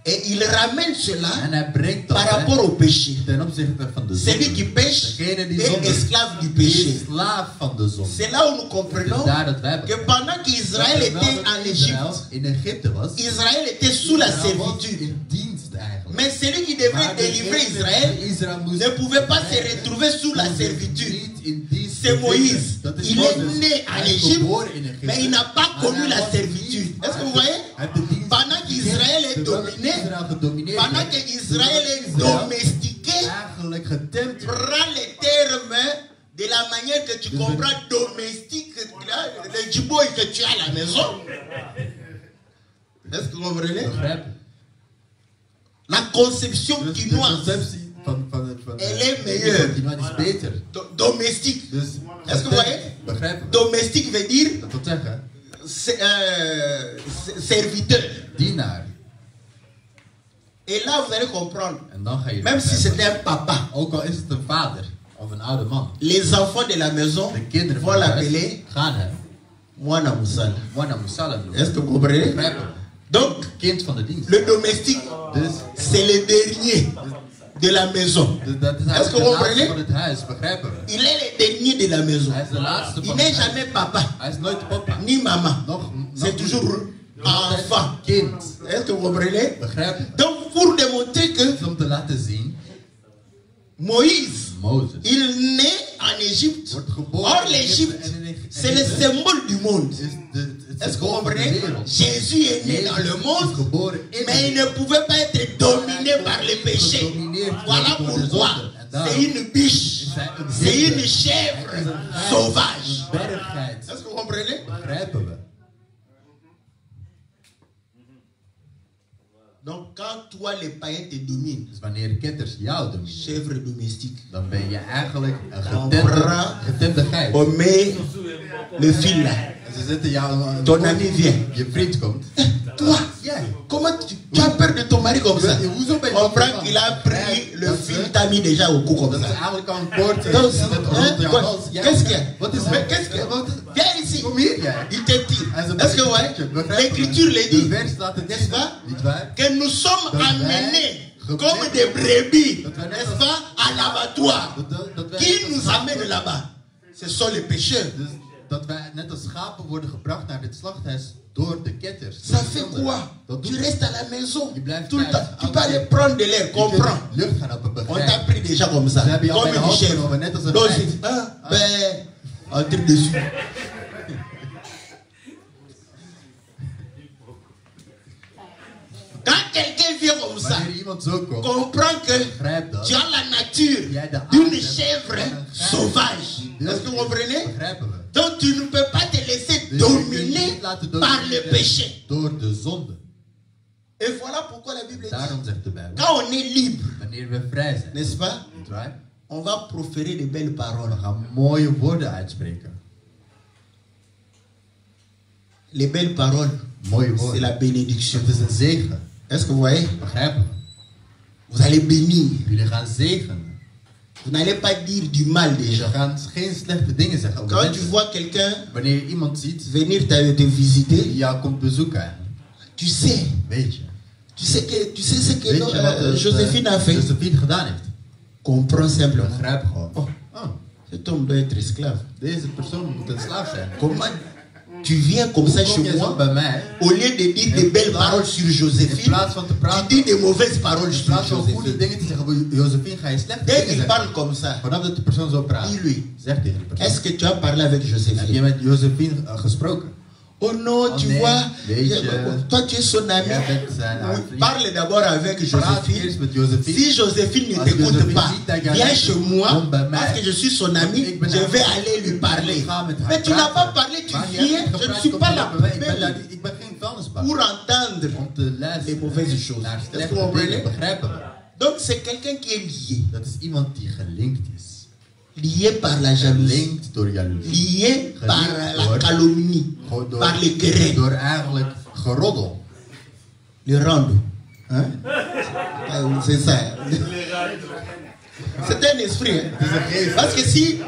Et il ramène cela En hij brengt dat par rapport au péché. ten opzichte van de Celui zonde. qui pêche Degene die est zonde esclave du die péché. is slaaf van de zonde. C'est là où nous Het comprenons is daar dat wij que begrijpen. pendant qu'Israël était en Égypte, in Egypte was, Israël était sous la Israël was servitude. in dienst eigenlijk. Mais celui qui devait Maar délivrer degene Israël die Israël moest ne pouvait pas se bevrijden, retrouver sous la kon zich servitude. niet in dienst C'est bevinden. Moïse. Dat is Il est Mozes. né en Hij is Égypte, geboren in Egypte, mais il n'a pas maar connu hij la was servitude. niet- Est-ce que vous voyez? Hij heeft de dienst Pendant qu'Israël est terwijl dominé, Israël gedomineerd pendant werd, qu'Israël est Israël domestiqué, eigenlijk getemd werd. prends les termes de la manière que tu comprends domestique, le djiboui que tu as à la maison. Est-ce que vous comprenez? Begrijp je? La conception Dus de quinoise conceptie van Elle est meilleure. quinoa is beter. Domestique. Dus Est-ce que vous voyez? Begrijp je? Domestique veut dire Dat wil zeggen, serviteur. dienaar. Et là, vous allez comprendre. En dan ga je Même si begrijpen. c'était un papa, Ook al is het een vader of een oude man. les enfants de la maison De kinderen vont van huis l'appeler gaan hem Mwana Moussala. Mwana Musala noemen. Est-ce que vous comprenez? Begrijp je? Donc, Kind van de dienst. le domestique, Dus c'est le dernier de la maison. dat is Est-ce que eigenlijk vous de laatste comprenez? van het huis. Begrijpen we? Il est le dernier de la maison. Hij is de laatste Il van n'est het huis. jamais papa, Hij is nooit papa. ni maman. Nog C'est toujours enfant. kind. Est-ce que vous comprenez? Begrijp je? Donc, pour démontrer que Dus om te laten zien, Moïse, Mozes il naît en Égypte. wordt geboren Or, in Egypte l'Égypte, en in Egypte c'est le symbole du monde. is het Est-ce que vous symbool van de comprenez? wereld. Jésus est né dans le Jezus is monde, geboren in mais il ne pouvait pas être dominé par le péché. Voilà pourquoi c'est une biche, c'est une chèvre sauvage. bergheid. Est-ce que vous comprenez? Begrijpen we? Donc, quand toi, les païens te dominent, Dus wanneer ketters jou domineren, chèvre domestique, dan ben je eigenlijk een Comprends. getemde geit. on met le fil là. En ze zetten jou Ton ami vient. je vriend komt. Toi, Jij. comment tu as peur de ton mari comme ça? Hoezo ben je On prend qu'il a pris le fil, t'a mis déjà au cou comme Dat is ça. eigenlijk al een koord. Donc, Rond jouw quoi? hals. Ja, Qu'est-ce qu'il y a? Wat is Mais er? qu'est-ce qu'il y a? Wat is- Viens ici. Kom hier, jij. Il te tire. Hij is een Est-ce que vous beetje- voyez? begrijp je? L'écriture le De dit. vers laat het N'est-ce zien. pas? Niet waar? Que nous sommes Dat wij amenés gebracht comme des brebis, dat wij net n'est-ce als- pas, à l'abattoir. Dat wij Qui net als nous schapen- amène là-bas? Ce sont les pécheurs. Dus dat wij net als schapen worden gebracht naar dit slachthuis door de ketters. Ça fait quoi? Dat Tu doet restes à la maison Je blijft tout le thuis. temps. Tu peux aller prendre de l'air, comprends. lucht gaan op On t'a pris déjà comme ça. Ze hebben jou Comme bij de une hand chèvre. genomen, net als een Donc, geit. c'est- ben, un truc dessus. Quand quelqu'un vient comme ça, Wanneer iemand zo komt, comprends que begrijp dat. tu as la nature Jij de d'une aard hebt chèvre van een geit. sauvage. Est-ce que vous comprenez? Begrijpen we. Donc tu ne peux pas te laisser Dus je kunt je dominer niet laten par le domineren péché. door de zonde. Et voilà pourquoi la Bible dit, Daarom zegt de Bijbel. quand on est libre, Wanneer we vrij zijn, n'est-ce pas, niet waar? on va proférer de belles paroles. We gaan mooie woorden uitspreken. Les belles paroles, Mooie c'est woorden. la bénédiction. Het is een zegen. Est-ce que vous voyez? Begrijpen we? Vous allez bénir. Jullie gaan zegenen. Vous n'allez pas dire du mal des Je gens. gaan geen slechte dingen zeggen over Quand tu mensen. vois quelqu'un Wanneer je iemand ziet venir te visiter, die jou komt bezoeken, tu sais weet je. ce que Weet je wat Joséphine a fait. Josephine gedaan heeft? Comprends simplement. Begrijp gewoon. Oh, cet homme doit être esclave. Deze persoon moet een slaaf zijn. Comment tu viens comme ça chez moi, au lieu de dire des belles paroles sur Joséphine, tu dis des mauvaises paroles sur Joséphine. Dès qu'il parle comme ça, dis-lui, est-ce que tu as parlé avec Joséphine? Oh non, tu vois, toi tu es son ami. Parle d'abord avec Joséphine. Si Joséphine ne t'écoute pas, viens chez moi, parce que je suis son ami, je vais aller lui parler. Mais tu n'as pas parlé, tu viens, je ne suis pas là pour entendre les mauvaises choses. Est-ce que vous comprenez? Donc c'est quelqu'un qui est lié. Lié par la jalousie, lié par la calomnie, par les querelles. Le rando. Hein? C'est ça. C'est un esprit. Hein? Parce que si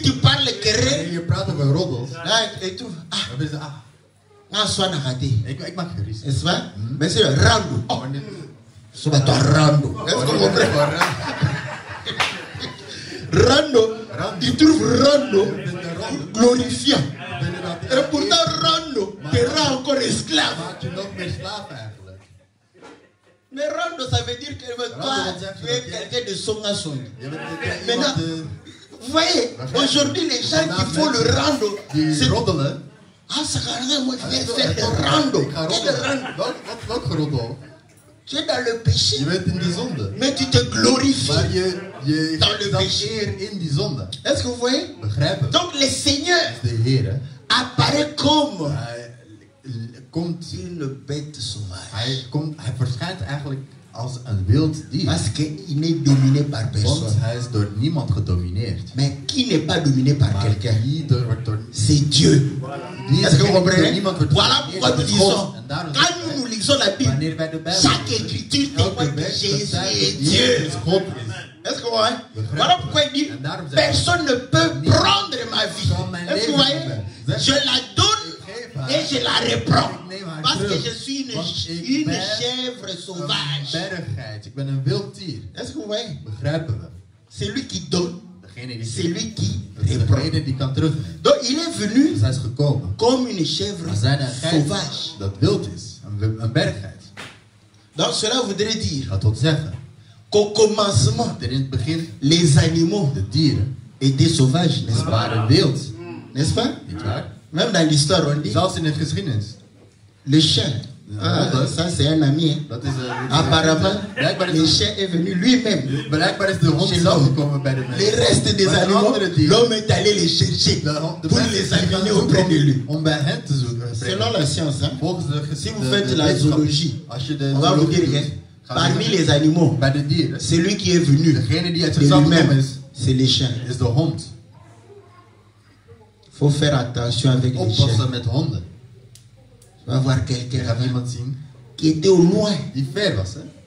tu parles querelle, là, et tout. Soit raté. N'est-ce pas? Mais c'est le rando. Oh, c'est toi rando. Est-ce que vous comprenez? Rando, il trouve Rando glorifiant. Et pourtant Rando te rend encore esclave. Mais Rando, ça veut dire que toi, tu es quelqu'un de son à son. Maintenant, vous voyez, aujourd'hui, les gens qui font le Rando, c'est... Ah, ça carrément, moi, je viens faire le Rando. Quel Rando? Tu es dans le péché, mais tu te glorifies dans le péché. Est-ce que vous voyez? Donc le Seigneur apparaît comme une bête sauvage. Parce qu'il n'est dominé par personne. Mais qui n'est pas dominé par quelqu'un? C'est Dieu. Est-ce que vous comprenez? Voilà pourquoi nous disons, quand nous lisons la Bible, chaque écriture témoigne que Jésus est Dieu. Est-ce que vous voyez? Voilà pourquoi il dit, personne ne peut prendre ma vie. Est-ce que vous voyez? Je la donne et je la reprends. Parce que je suis une chèvre sauvage. Est-ce que vous voyez? C'est lui qui donne. C'est lui qui reprend. Donc il est venu comme une chèvre sauvage. Donc cela voudrait dire qu'au commencement, les animaux étaient sauvages, n'est-ce pas? N'est-ce pas? Même dans l'histoire, on dit le chien. Ah, ça c'est un ami. Hein. Apparemment, le chien est venu lui-même chez l'homme. Les restes des animaux, l'homme est allé les chercher pour les amener auprès de lui. Selon la science, hein, si vous faites la zoologie, on va vous dire que parmi les animaux, celui qui est venu de lui-même, c'est les chiens. Il faut faire attention avec les chiens. Tu vas voir quelqu'un qui était au loin.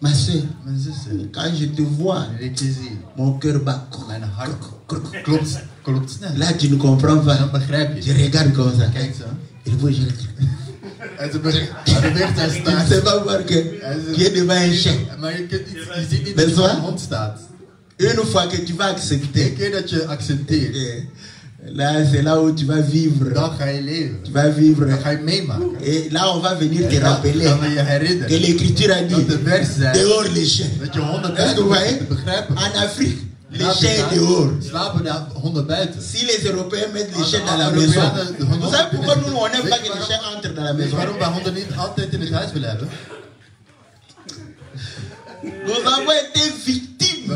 Ma soeur, quand je te vois, mon cœur bat. Là, tu ne comprends pas. Je regarde comme ça. Il faut que je tu ne sais pas voir que tu es devant un chien. Une fois que tu vas accepter, là, c'est là où tu vas vivre. Tu vas vivre. Et là, on va venir te rappeler que l'Écriture a dit dehors les chiens. Est-ce que vous voyez? En Afrique, les chiens sont dehors. Si les Européens mettent les chiens dans la maison, vous savez pourquoi nous, on n'aime pas que les chiens entrent dans la maison? Nous avons été victimes.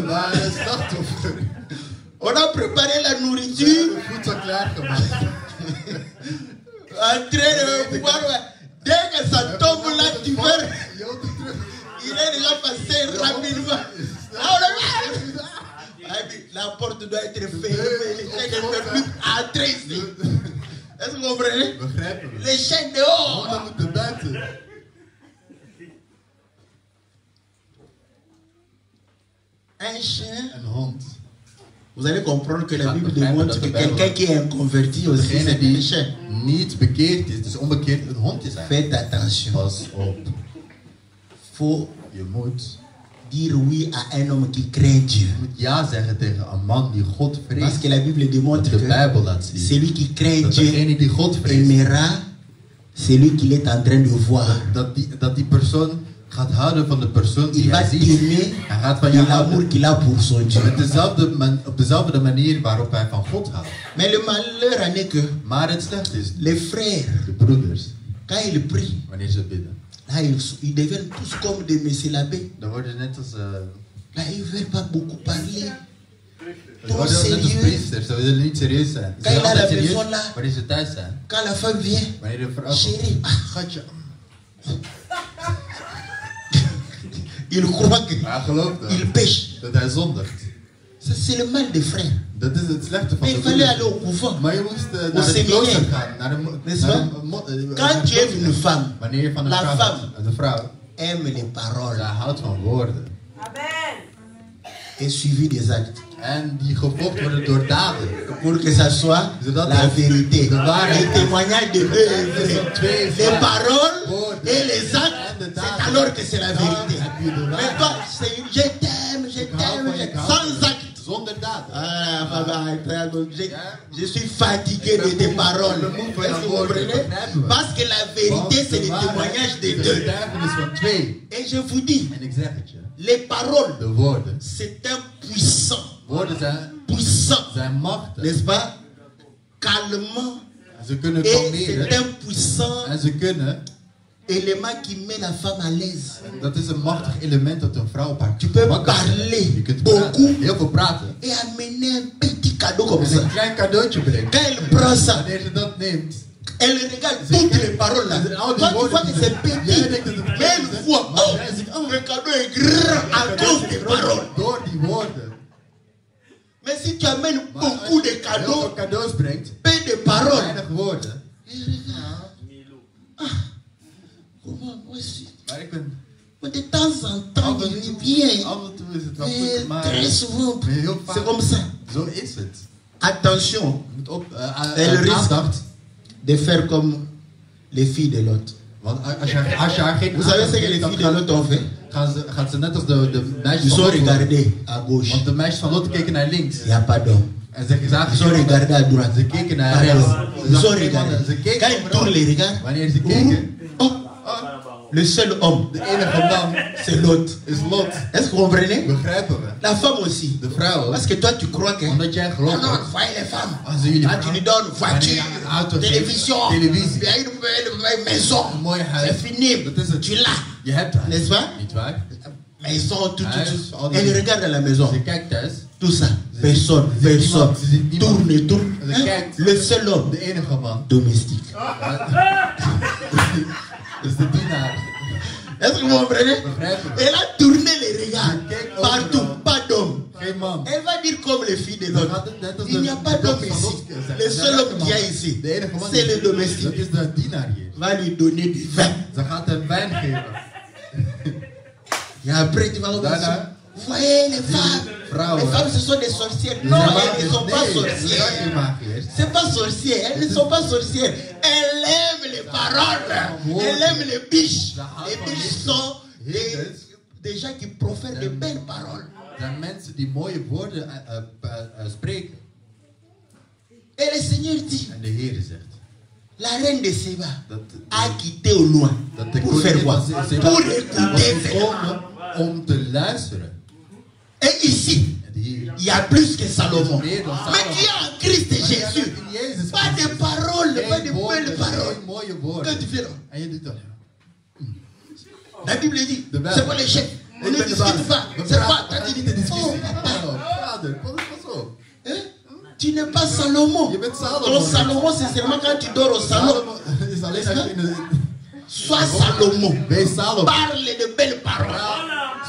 On a préparé la nourriture. En train de pouvoir. Dès que ça tombe là, tu veux. Il est déjà passé rapidement. La porte doit être fermée. Les chiens ne peuvent plus entrer ici. Est-ce que vous comprenez? Les chiens dehors. Un chien. Vous allez comprendre que la Bible démontre que quelqu'un qui est inconverti aussi, c'est un chien. Faites attention. Faut dire oui à un homme qui craint Dieu. Je moet ja zeggen tegen een man die God Parce vreest. que la Bible démontre De que Bijbel laat zien celui qui craint dat Dieu degene die God vreest, aimera celui qu'il est en train de voir. dat die persoon gaat houden van de persoon die Il va hij ziet. t'aimer Hij gaat van de je l'amour houden. qu'il a pour son Dieu. Op dezelfde manier waarop hij van God houdt. Mais le malheur en est que Maar het slecht is, les frères, de broeders, quand ils prient, wanneer ze bidden, là ils deviennent tous comme des messieurs l'abbé. dan worden ze net als... Là ils ne veulent pas beaucoup parler. Ze worden net als priesters, ze willen niet serieus zijn. Ze zijn altijd serieus wanneer ze thuis zijn. Quand la femme vient, Wanneer de vrouw chérie, komt, schatje. il croit Hij gelooft qu'il pêche. dat hij zondigt. Ça, c'est le mal des frères. Dat is het slechte van Mais de il fallait broeders. aller au couvent. Maar je moest Au naar het klooster séminaire. gaan. Naar de, N'est-ce naar pas? de, Quand tu aimes une femme, wanneer je van een la vrouw femme houdt, de vrouw, aime les paroles zij houdt van woorden. et suivi des actes. En die gevolgd worden door daden. Pour que ça soit Zodat la het vérité. de waarheid Le témoignage de deux est vrai. Les paroles woorden et les actes, en de c'est daden. alors que c'est la vérité. Dan heb je de Mais waarheid. toi, c'est je t'aime, je Ik hou t'aime, van je, ik hou sans van je. acte. Zonder daden. Ah, papa, je suis fatigué de tes paroles. Est-ce que vous comprenez? Parce que la vérité, c'est le témoignage des de deux. getuigenis van twee. Et je vous dis, En ik zeg het je. les paroles, De woorden. c'est un puissant, Woorden zijn machtig. n'est-ce pas? Calmant. Ze kunnen Et kalmeren. c'est un puissant En ze kunnen. élément qui met la femme à l'aise. Dat is een machtig element dat een vrouw op haar Tu peux gemak kan zetten. parler Je kunt beaucoup. praten, heel veel praten. Et amener un petit cadeau comme En ça. een klein cadeautje brengen. Quand elle prend ça, Wanneer ze dat neemt. elle regarde toutes les paroles là. Toi, tu vois que c'est petit. Mais elle voit, oh, le cadeau est grand à cause des paroles. Door die woorden. Mais si tu amènes beaucoup de Heel cadeaux, veel cadeaus brengt. peu de paroles. Weinig woorden. Comment moi aussi? Maar ik ben. Mais de temps en temps, il dit bien. Af en toe is het wel Mais goed, maar très souvent, heel vaak. c'est comme ça. Zo is het. Attention, Je moet op elle risque aandacht. de faire comme les filles de Lot. Want als je haar geen Vous savez ce que les dan filles de Lot ont fait? gaat ze net als de meisjes Ils van ont Lot doen. regardé à gauche. Want de meisjes van Lot keken naar links. Il n'y a pas d'homme. En ze zagen Ils ont regardé à droite. Ze keken naar Pas rechts. d'homme. Ze Ils ont zagen geen regardé. mannen. Ze Quand keken ils tournent les regards, wanneer ze keken. oh, le seul homme, De enige man c'est Lot. is Lot. Est-ce que vous comprenez? Begrijpen we? La femme aussi. De vrouw. Parce que toi, tu crois que... Omdat jij Ah gelooft. non, voyez les femmes. Als jullie Quand tu lui donnes voiture, auto, télévision, televisie. bien une belle maison, Een mooi c'est huis. fini. Dat is het. Tu l'as. Je hebt haar. N'est-ce pas? Niet waar? Maison, tout. Al die- Elle regarde à la maison. Ze kijkt thuis. Tout ça. Personne, Ze ziet personne. niemand, ze ziet niemand. Tourne, tourne. Ze Hein? kijkt. Le seul homme De enige man. domestique. Is de dienaar. Est-ce que vous comprenez? Begrijpen we? Elle a tourné les regards Je kijkt partout, overal. pas d'homme. Geen man. Elle va dire comme les filles de Dan l'autre. gaat het net als Il n'y a pas d'homme de ici. Lot zijn. Le Ze seul zijn homme qu'il y a man. ici, De enige man c'est le dat domestique. is de dienaar hier. Va lui donner du vin. Ze gaat hem wijn geven. Et après, tu vas regarder. Daarna- Vous voyez les femmes. Vrouwen. Les femmes, ce sont des sorcières. Non, elles ne sont pas Nee, ze zijn sorcières. geen magiërs. C'est pas sorcières. Elles ne sont pas sorcières. Elles aiment les paroles. Elles aiment les biches. Les biches sont des gens qui profèrent de belles paroles. Er zijn mensen die mooie woorden spreken. Et le Seigneur dit, En de Heer zegt la reine de Séba dat, a quitté au loin. dat de Pour faire koningin quoi? van Seba Pour was écouter. gekomen om te luisteren. Et ici, En hier il y a plus que Salomon. meer dan Mais Salomo. qui est en Christ Jésus? In Jezus Pas de Christus. paroles, pas de Geen woorden, belles paroles. geen mooie Quand woorden. tu fais là, En je doet dat. la Bible dit, De Bijbel. c'est pas les chefs. On ne discute pas. C'est pas, quand tu dis, oh papa, Vader, pas op. hein? Tu n'es pas Salomon. Je bent Salomo. Ton Salomon, c'est seulement quand tu dors au salon. Salomo is alleen als je in de... Sois Salomon. Wees Salomo. Parle de belles paroles.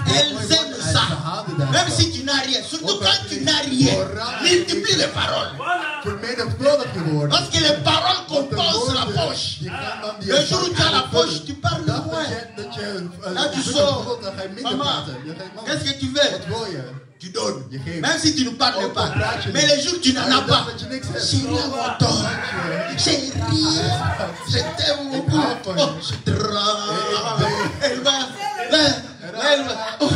Elles aiment ça. Même si tu n'as rien. Surtout quand tu n'as rien. Multiplie les paroles. Vermenigvuldig je woorden. Parce que les paroles compensent la poche. Die gaan dan die Le jour où tu as la poche, tu parles dag loin. dat je Là, tu een sors. dan ga je minder Maman, praten. Je gaat, "Mama, qu'est-ce que tu veux? wat wil je?" Tu donnes. Je geeft. Même si tu ne parles pas. Mais les jours où tu n'en as pas. Chérie, avantage. Chérie, je t'aime beaucoup. Oh, je te rends. Elle va. Là, elle va. Oh,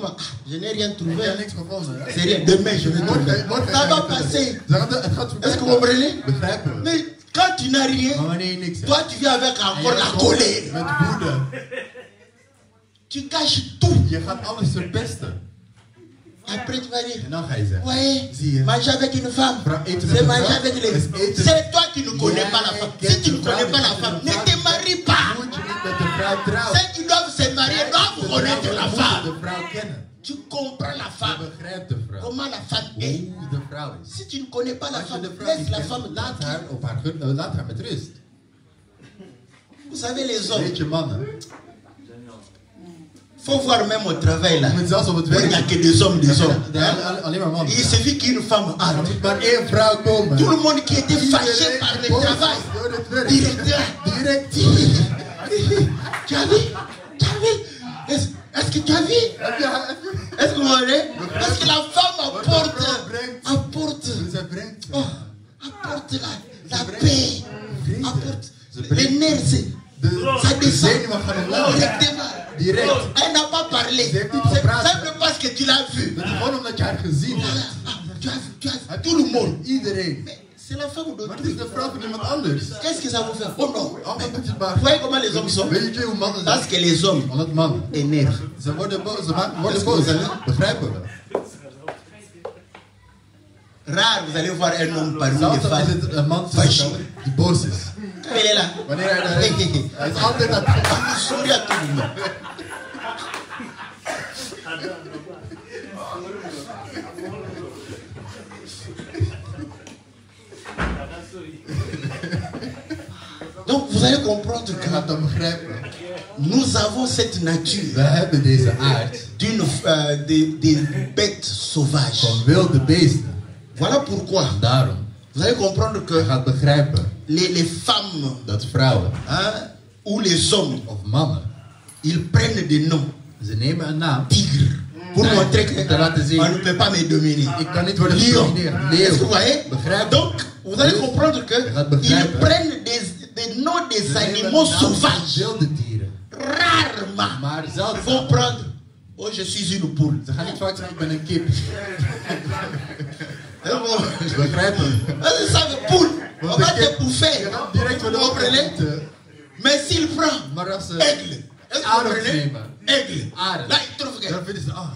maman, je n'ai rien trouvé. Ik heb niks gevonden. C'est rien, demain je vais trouver. Ça va passer. Est-ce que vous comprenez? Begrijpen we. Mais quand tu n'as rien, Maar wanneer je niks hebt. toi tu viens avec encore la colère. Met woede. Tu caches tout. Je gaat alles verpesten. Après tu vas dire, En dan ga je zeggen. ouais, Zie je. manger avec une femme, Eten met c'est een manger vrouw. avec les... Is eten- C'est toi qui ne connais pas la femme. Jij Si tu ne kent de connais vrouw pas la niet, femme, de ne vrouw- te marie pas. Moet je niet met de vrouw trouwen. Ceux qui doivent se marier doivent connaître la Je femme. moet de vrouw kennen. Tu comprends la Je femme. begrijpt de vrouw. Comment la femme est. Hoe de vrouw is. Si tu ne connais pas la Als je femme, de vrouw laisse niet la kent, femme laat haar, tranquille. op haar, laat haar met rust. Vous savez les hommes, Weet je mannen. faut voir même au travail là. Je moet zelfs op het Il n'y a werk. que des hommes, des hommes. Alleen maar mannen. Il suffit qu'une femme Er entre. moet maar één vrouw komen. Tout le monde qui était fâché par le travail. Door het werk. Directeur. Direct. Tu as vu? Tu as vu? Est-ce que tu as vu? Est-ce que vous voyez? Parce que la femme apporte Ze brengt. apporte la paix, apporte les nerfs, ça De descend zenuwen gaan omlaag. directement. Direct. Elle n'a pas parlé. Ze heeft niet C'est gepraat. simple parce que tu l'as vu. Dat is gewoon omdat je haar gezien Voilà. hebt. Ah, tu as vu. Tout le monde. Iedereen. Mais c'est la femme Maar het d'autrui. is de vrouw van iemand anders. Qu'est-ce que ça vous fait? Oh non. Altijd moet je het maar. Vous voyez comment les hommes sont? Weet je hoe mannen Parce zijn? que les hommes Omdat mannen. énervent. Ze worden boos. Ze worden Est-ce que boos. vous avez- Begrijpen we. Rare, vous allez voir un homme parmi les Zelfs dan is femmes. het een man Fâché. die boos is. Quand il est là, Wanneer hij daar is. Hij is altijd aan het il sourit à tout le monde. Donc vous allez comprendre Je que gaat dan begrijpen. nous avons cette nature We hebben deze aard des bêtes sauvages. van wilde beesten. Voilà pourquoi Daarom. vous allez comprendre Je que gaat begrijpen les femmes dat vrouwen hein, ou les hommes, of mannen, ils prennent des noms. ze nemen een naam. Tigre. Pour Nee, montrer om te laten zien. qu'on ne peut pas me dominer. Ik kan niet worden Lion. gedomineerd. Est-ce que Leeuw. vous voyez? Begrijp. Donc, vous allez Dus, comprendre je gaat qu'ils begrijpen. prennent des noms des Ze nemen animaux een naam van sauvages. wilde dieren. Rarement. Maar Ils zelden. vont prendre. Oh, je suis une poule. Ze gaan niet vaak zeggen, ik ben een kip. Vous Begrijpen. savez, poule. On Want va de te kip- bouffer. je gaat direct Vous worden comprenez? opgegeten. Mais s'il prend Maar als ze aigle. Est-ce que vous arend comprenez? nemen. Aigle. Arend. Là, il trouve que Dan vinden ze, ah,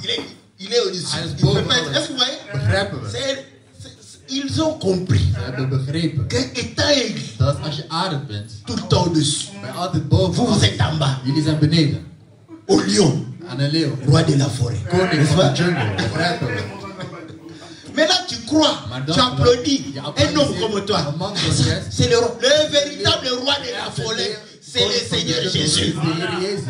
il est au-dessus. hij is Il peut boven pas être- alles. Est-ce que vous voyez? Begrijpen we. Ils ont compris Ze hebben begrepen que étant aigle, dat als je arend bent, tout le temps au-dessus. ben je altijd boven. Vous, vous êtes en bas. Jullie zijn beneden. Au lion, Aan een leeuw. roi de la forêt. Koning N'est-ce van pas? de jungle. Begrijpen we. Mais là, tu crois, Maar tu dan- applaudis je un applaudit homme comme toi. een man zoals jij. C'est le roi. Le véritable roi de la forêt, c'est le Seigneur Jésus. De Heer Jezus.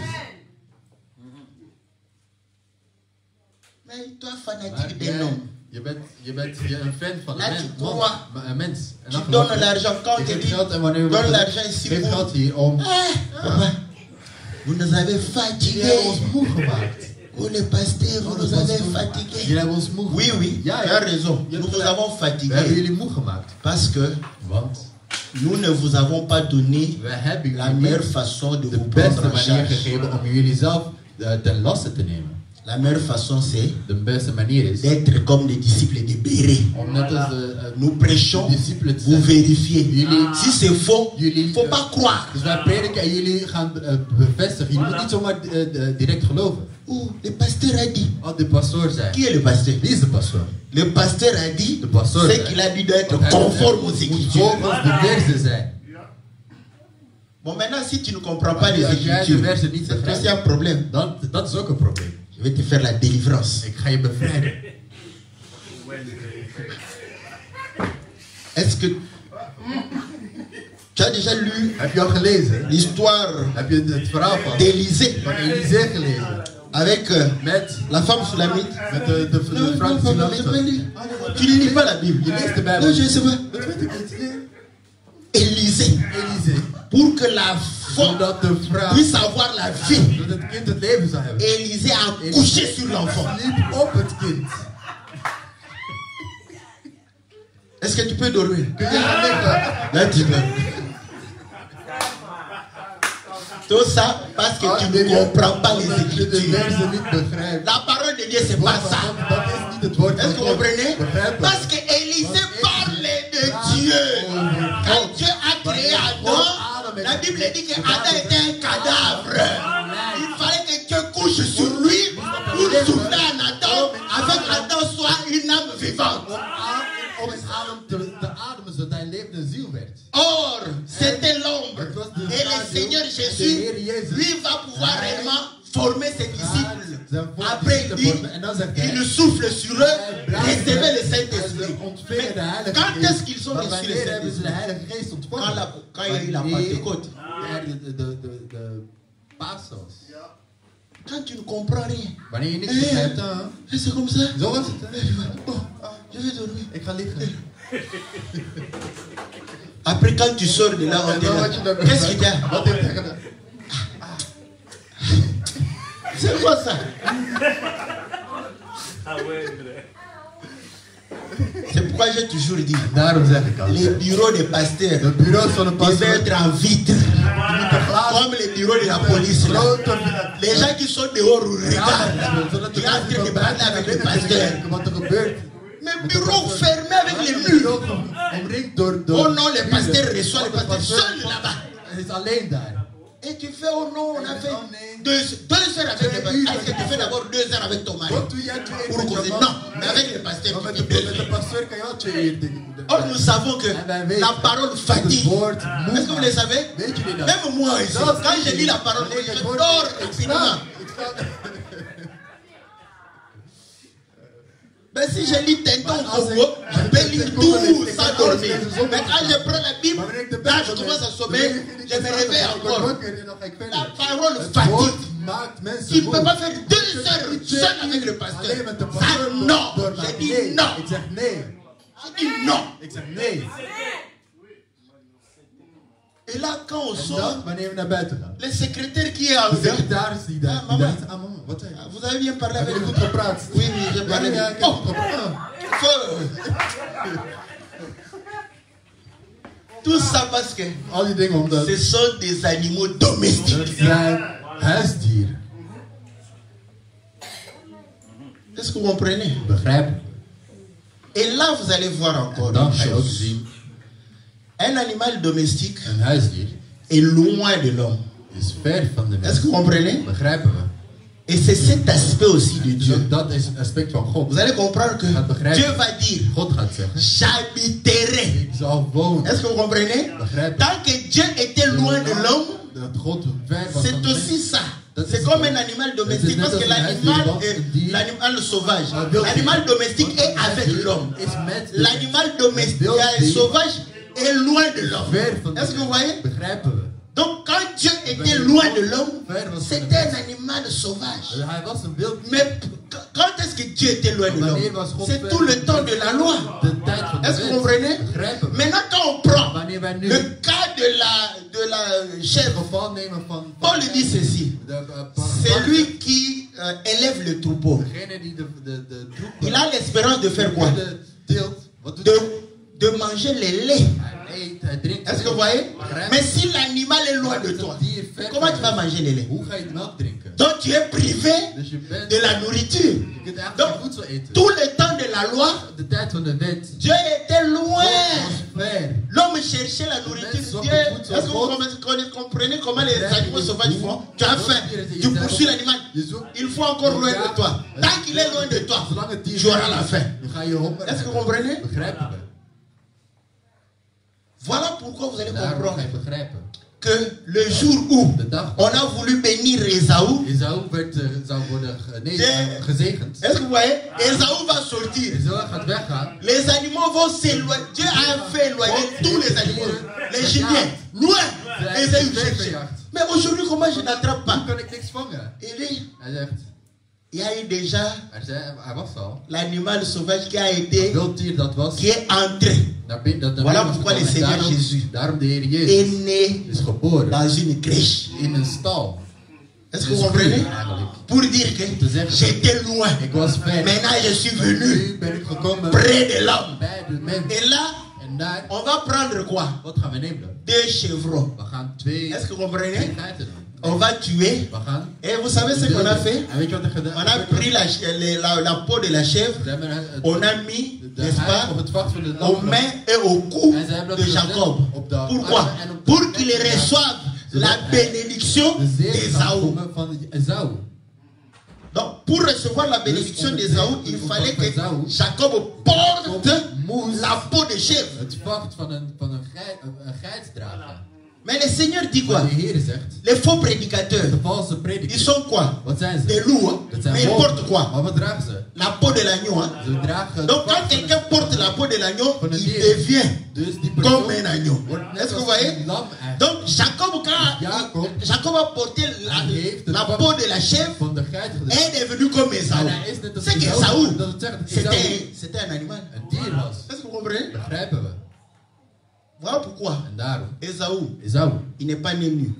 Mais toi, Maar fanatique jij- d'un homme, je bent een fan van Là, een tu mens. crois. Een mens. En tu dan donnes geloof je. l'argent quand Je on te geeft dit, geld en wanneer we donne l'argent ici geef pour... geld hier om. Papa, vous nous avez Jullie hebben fatigués. ons moe gemaakt. Oh, les pasteurs, vous nous avez Jullie fatigués. hebben ons moe Oui, gemaakt. oui, Ja, tu ja. as raison. Je Nous hebt vous gelijk. avons We hebben fatigués jullie moe gemaakt. parce que Want nous ne vous avons pas donné we hebben la jullie meilleure niet façon de de vous prendre beste en manier charge. gegeven om jullie zelf ten laste te nemen. La meilleure façon, c'est De beste manier is d'être comme des disciples de Béré. om net als Nous prêchons, discipelen te vous zijn. vérifiez. Jullie- Si c'est faux, il Jullie, ne faut pas croire. Dus wij prediken en jullie gaan bevestigen. Jullie moeten niet zomaar direct geloven. Oh, le pasteur a dit. Oh, de pastoor zei. Qui est le pasteur? Wie is de pastoor? Le pasteur a dit, De pastoor c'est zei. qu'il a dit d'être Want hij conforme aux moet Écritures. volgens de versen zijn. Bon, maintenant, si tu ne comprends pas les Als jij de Écritures, versen niet c'est aussi begrijpt, un problème. dat is ook een probleem. Je vais te faire la délivrance. Ik ga je bevrijden. Est-ce que tu as déjà lu Heb je al gelezen? l'histoire Heb je het verhaal van d'Élisée Elisée gelezen? avec Met la femme Sulamite? met de vrouw Non, Sulamit. je peux lire. Tu ne lis pas la Bible. Je leest de Bijbel. Non, je ne sais pas. Dat weet ik niet. Élisée, Elisée. pour que la femme Zodat de vrouw, puisse avoir la vie, zodat het kind het leven zou hebben. Élisée a couché sur l'enfant. Liep op het kind. Est-ce que tu peux dormir? Kun je gaan liggen? Là, tu dors. Tout ça parce que tu ne comprends pas les Omdat je de Écritures. versen niet begrijpt. La parole de Dieu, c'est pas ça. Est-ce que vous comprenez? Parce que Élisée parlait de Dieu. Quand Dieu a créé Adam, la Bible dit que Adam était un cadavre. Il fallait que Dieu couche sur lui pour souffler en Adam, afin qu'Adam soit une âme vivante. Or, c'était l'ombre. Et le Seigneur Jésus, lui, va pouvoir réellement former ses disciples. Après, il dit, il souffle sur eux, recevez le Saint-Esprit. Mais quand est-ce qu'ils ont reçu le Saint-Esprit? Quand il y a eu la Pentecôte. Quand tu ne comprends rien. C'est comme ça. Je vais dormir. Après, quand tu sors de là, on dit, qu'est-ce qu'il y a? C'est quoi ça? C'est pourquoi j'ai toujours dit, les bureaux des pasteurs devaient être en vitre, comme les bureaux de la police. Là. Les gens qui sont dehors regardent, qui entrent de parler avec les pasteurs. Mais bureaux fermés avec les murs. Oh non, les pasteurs reçoivent les pasteurs seuls là-bas. Et tu fais, oh non, on a fait 2 heures avec les pasteurs. Est-ce que tu fais d'abord 2 heures avec ton mari? Pour causer? Non, mais avec les pasteurs, tu fais 2 heures. Or, nous savons que la parole fatigue. Est-ce que vous le savez? Même moi ici, quand je lis la parole, je dors rapidement. Mais si je lis Tintin au Congo, je peux lire tout sans dormir. Mais quand je prends la Bible, là je commence à sommeiller, je me réveille encore. La parole fatigue. Tu ne peux pas faire 2 heures seul avec le pasteur. Ça non. J'ai dit non. J'ai dit non. Et là, quand on sort, le secrétaire qui est en vie, maman, vous avez bien parlé avec nous. Oui, j'ai parlé avec vous. Tout ça parce que ce sont des animaux domestiques. Est-ce que vous comprenez? Et là, vous allez voir encore une chose. Un animal domestique est loin de l'homme. Est-ce que vous comprenez? Et c'est cet aspect aussi de Dieu. Vous allez comprendre que Dieu va dire, j'habiterai. Est-ce que vous comprenez? Tant que Dieu était loin de l'homme, c'est aussi ça. C'est comme un animal domestique parce que l'animal sauvage. L'animal domestique est avec l'homme. L'animal domestique sauvage est loin de l'homme. Est-ce que vous voyez? Donc quand Dieu était loin de l'homme, c'était un animal sauvage. Mais quand est-ce que Dieu était loin de l'homme? C'est tout le temps de la loi. Est-ce que vous comprenez? Maintenant quand on prend le cas de la chèvre, Paul dit ceci. C'est lui qui élève le troupeau. Il a l'espérance de faire quoi? De manger les laits. Est-ce que vous voyez? Mais si l'animal est loin de toi, comment tu vas manger les laits? Donc tu es privé de la nourriture. Donc tout le temps de la loi, Dieu était loin. L'homme cherchait la nourriture. Est-ce que vous comprenez comment les animaux sauvages font? Tu as faim, tu poursuis l'animal, il faut encore loin de toi. Tant qu'il est loin de toi, tu auras la faim. Est-ce que vous comprenez? Voilà pourquoi vous allez comprendre que le jour où on a voulu bénir Ésaü, est-ce que vous voyez? Ésaü va sortir. Les animaux vont s'éloigner. Dieu a fait éloigner tous les animaux. Les Géniens, loin. Ésaü cherche. Mais aujourd'hui, comment je n'attrape pas? Il y a eu déjà l'animal sauvage qui a été, qui est entré. Voilà pourquoi le Seigneur Jésus est né dans une crèche. Est-ce que vous comprenez? Pour dire que j'étais loin. Maintenant je suis venu près de l'homme. Et là, on va prendre quoi? 2 chevrons. Est-ce que vous comprenez? On va tuer. Et vous savez ce qu'on a fait? On a pris la peau de la chèvre. On a mis, n'est-ce pas, aux mains et au cou de Jacob. Pourquoi? Pour qu'il reçoive la bénédiction d'Ésaü. Donc, pour recevoir la bénédiction d'Ésaü, il fallait que Jacob porte la peau de chèvre. Mais le Seigneur dit quoi? Les faux prédicateurs, ils sont quoi? Des loups, hein? Mais ils portent quoi? La peau de l'agneau. Hein? Donc quand quelqu'un porte la peau de l'agneau, il devient comme un agneau. Est-ce que vous voyez? Donc Jacob a porté la peau de la chèvre et est devenu comme Ésaü. C'est qu'Ésaü, c'était un animal. Est-ce que vous comprenez? Voilà pourquoi Ésaü, il n'est pas né nu.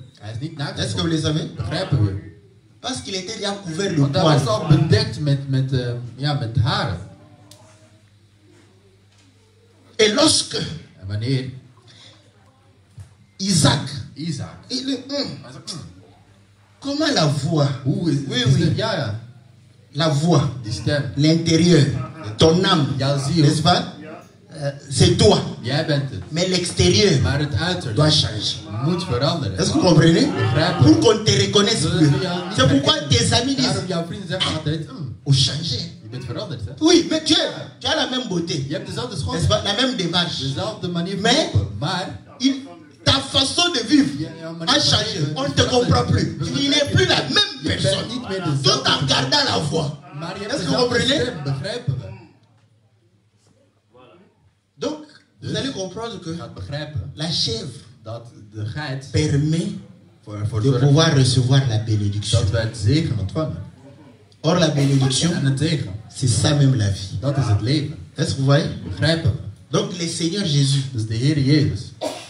Est-ce que vous le savez? Parce qu'il était déjà couvert de poils. Et lorsque Isaac, comment la voix? Oui, la voix, l'intérieur, ton âme, n'est-ce pas? C'est toi. Mais l'extérieur doit changer. Est-ce que vous comprenez? Pour qu'on te reconnaisse plus. C'est pourquoi tes amis disent oh, changer. Oui, mais tu as la même beauté. N'est-ce pas? La même démarche. Mais ta façon de vivre a changé. On ne te comprend plus. Tu n'es plus la même personne. Tout en gardant la voix. Est-ce que vous comprenez? Donc, vous allez comprendre que la chèvre permet de pouvoir recevoir la bénédiction. Or, la bénédiction, c'est ça même la vie. Est-ce que vous voyez? Donc, le Seigneur Jésus,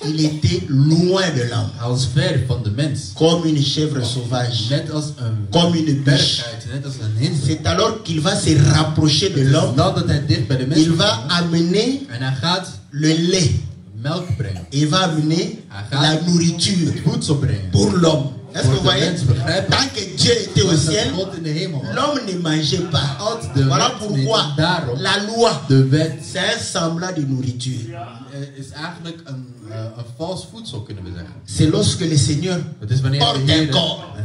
il était loin de l'homme, comme une chèvre sauvage, comme une biche. C'est alors qu'il va se rapprocher de l'homme. Il va amener le lait. Il va amener la nourriture pour l'homme. Est-ce que vous voyez? Tant que Dieu était au ciel, l'homme ne mangeait pas. Voilà pourquoi la loi, c'est un semblant de nourriture. C'est lorsque le Seigneur porte un corps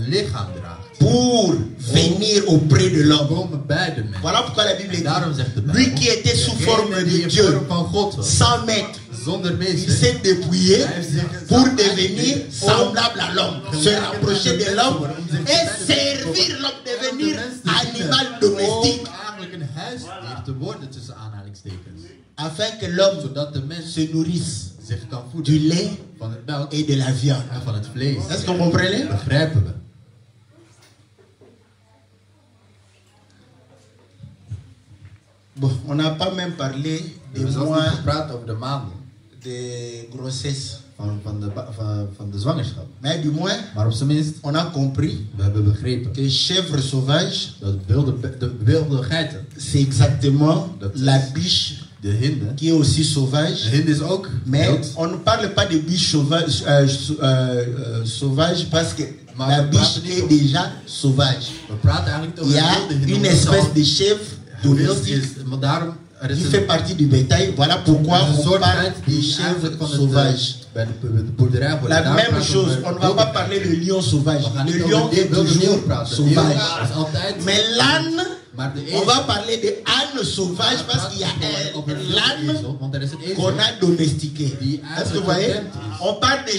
pour venir auprès de l'homme. Voilà pourquoi la Bible dit, lui qui était sous forme de Dieu, sans maître, il s'est dépouillé pour devenir semblable à l'homme, se rapprocher de l'homme et servir l'homme, devenir animal domestique, afin que l'homme se nourrisse du lait et de la viande. Est-ce que vous comprenez? Bon, on n'a pas même parlé des mois de grossesse. Mais du moins, on a compris que chèvre sauvage, c'est exactement la biche qui est aussi sauvage. Mais on ne parle pas de biche sauvage, sauvage parce que la biche est déjà sauvage. Il y a une espèce de chèvre domestique qui fait partie du bétail. Voilà pourquoi on parle de chèvres sauvages. La même chose, on ne va pas parler de lion sauvage. Le lion est toujours sauvage. Mais l'âne, on va parler de âne sauvage parce qu'il y a l'âne qu'on a domestiqué. Est-ce que vous voyez? On parle de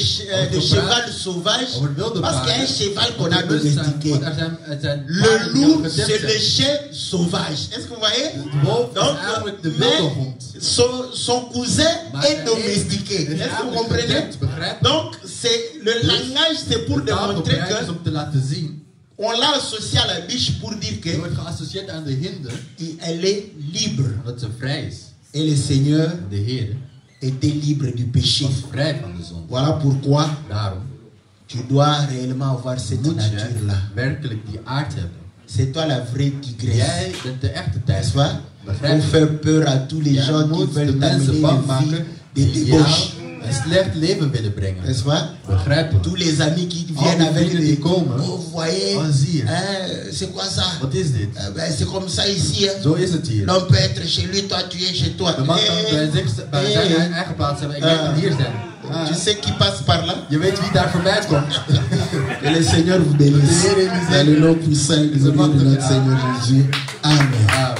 cheval sauvage parce qu'il y a un cheval qu'on a domestiqué. Le loup, c'est le chien sauvage. Est-ce que vous voyez? Donc, son cousin est domestiqué. Est-ce que vous comprenez? Donc, le langage, c'est pour démontrer que on l'a associé à la biche pour dire que elle est libre. Et le Seigneur était libre du péché. Voilà pourquoi tu dois réellement avoir cette nature-là. C'est toi la vraie tigresse. N'est-ce pas? Pour faire peur à tous les gens qui veulent t'amener une vie de débauche. slecht leven willen brengen. N'est-ce pas? Begrijpen? Tous les amis qui viennent avec die des... komen. Oh, vous voyez? Oh, zie je. C'est quoi ça? Wat is dit? C'est comme ça ici. Hein? Zo is het hier. L'homme peut être chez lui, toi tu es chez toi. De man kan bij zijn eigen plaats hebben. Ik ben hier zijn. Tu sais qui passe par là? Je weet wie daar voorbij komt. Que le Seigneur vous bénisse. Dans le nom puissant de notre Seigneur Jésus. Amen.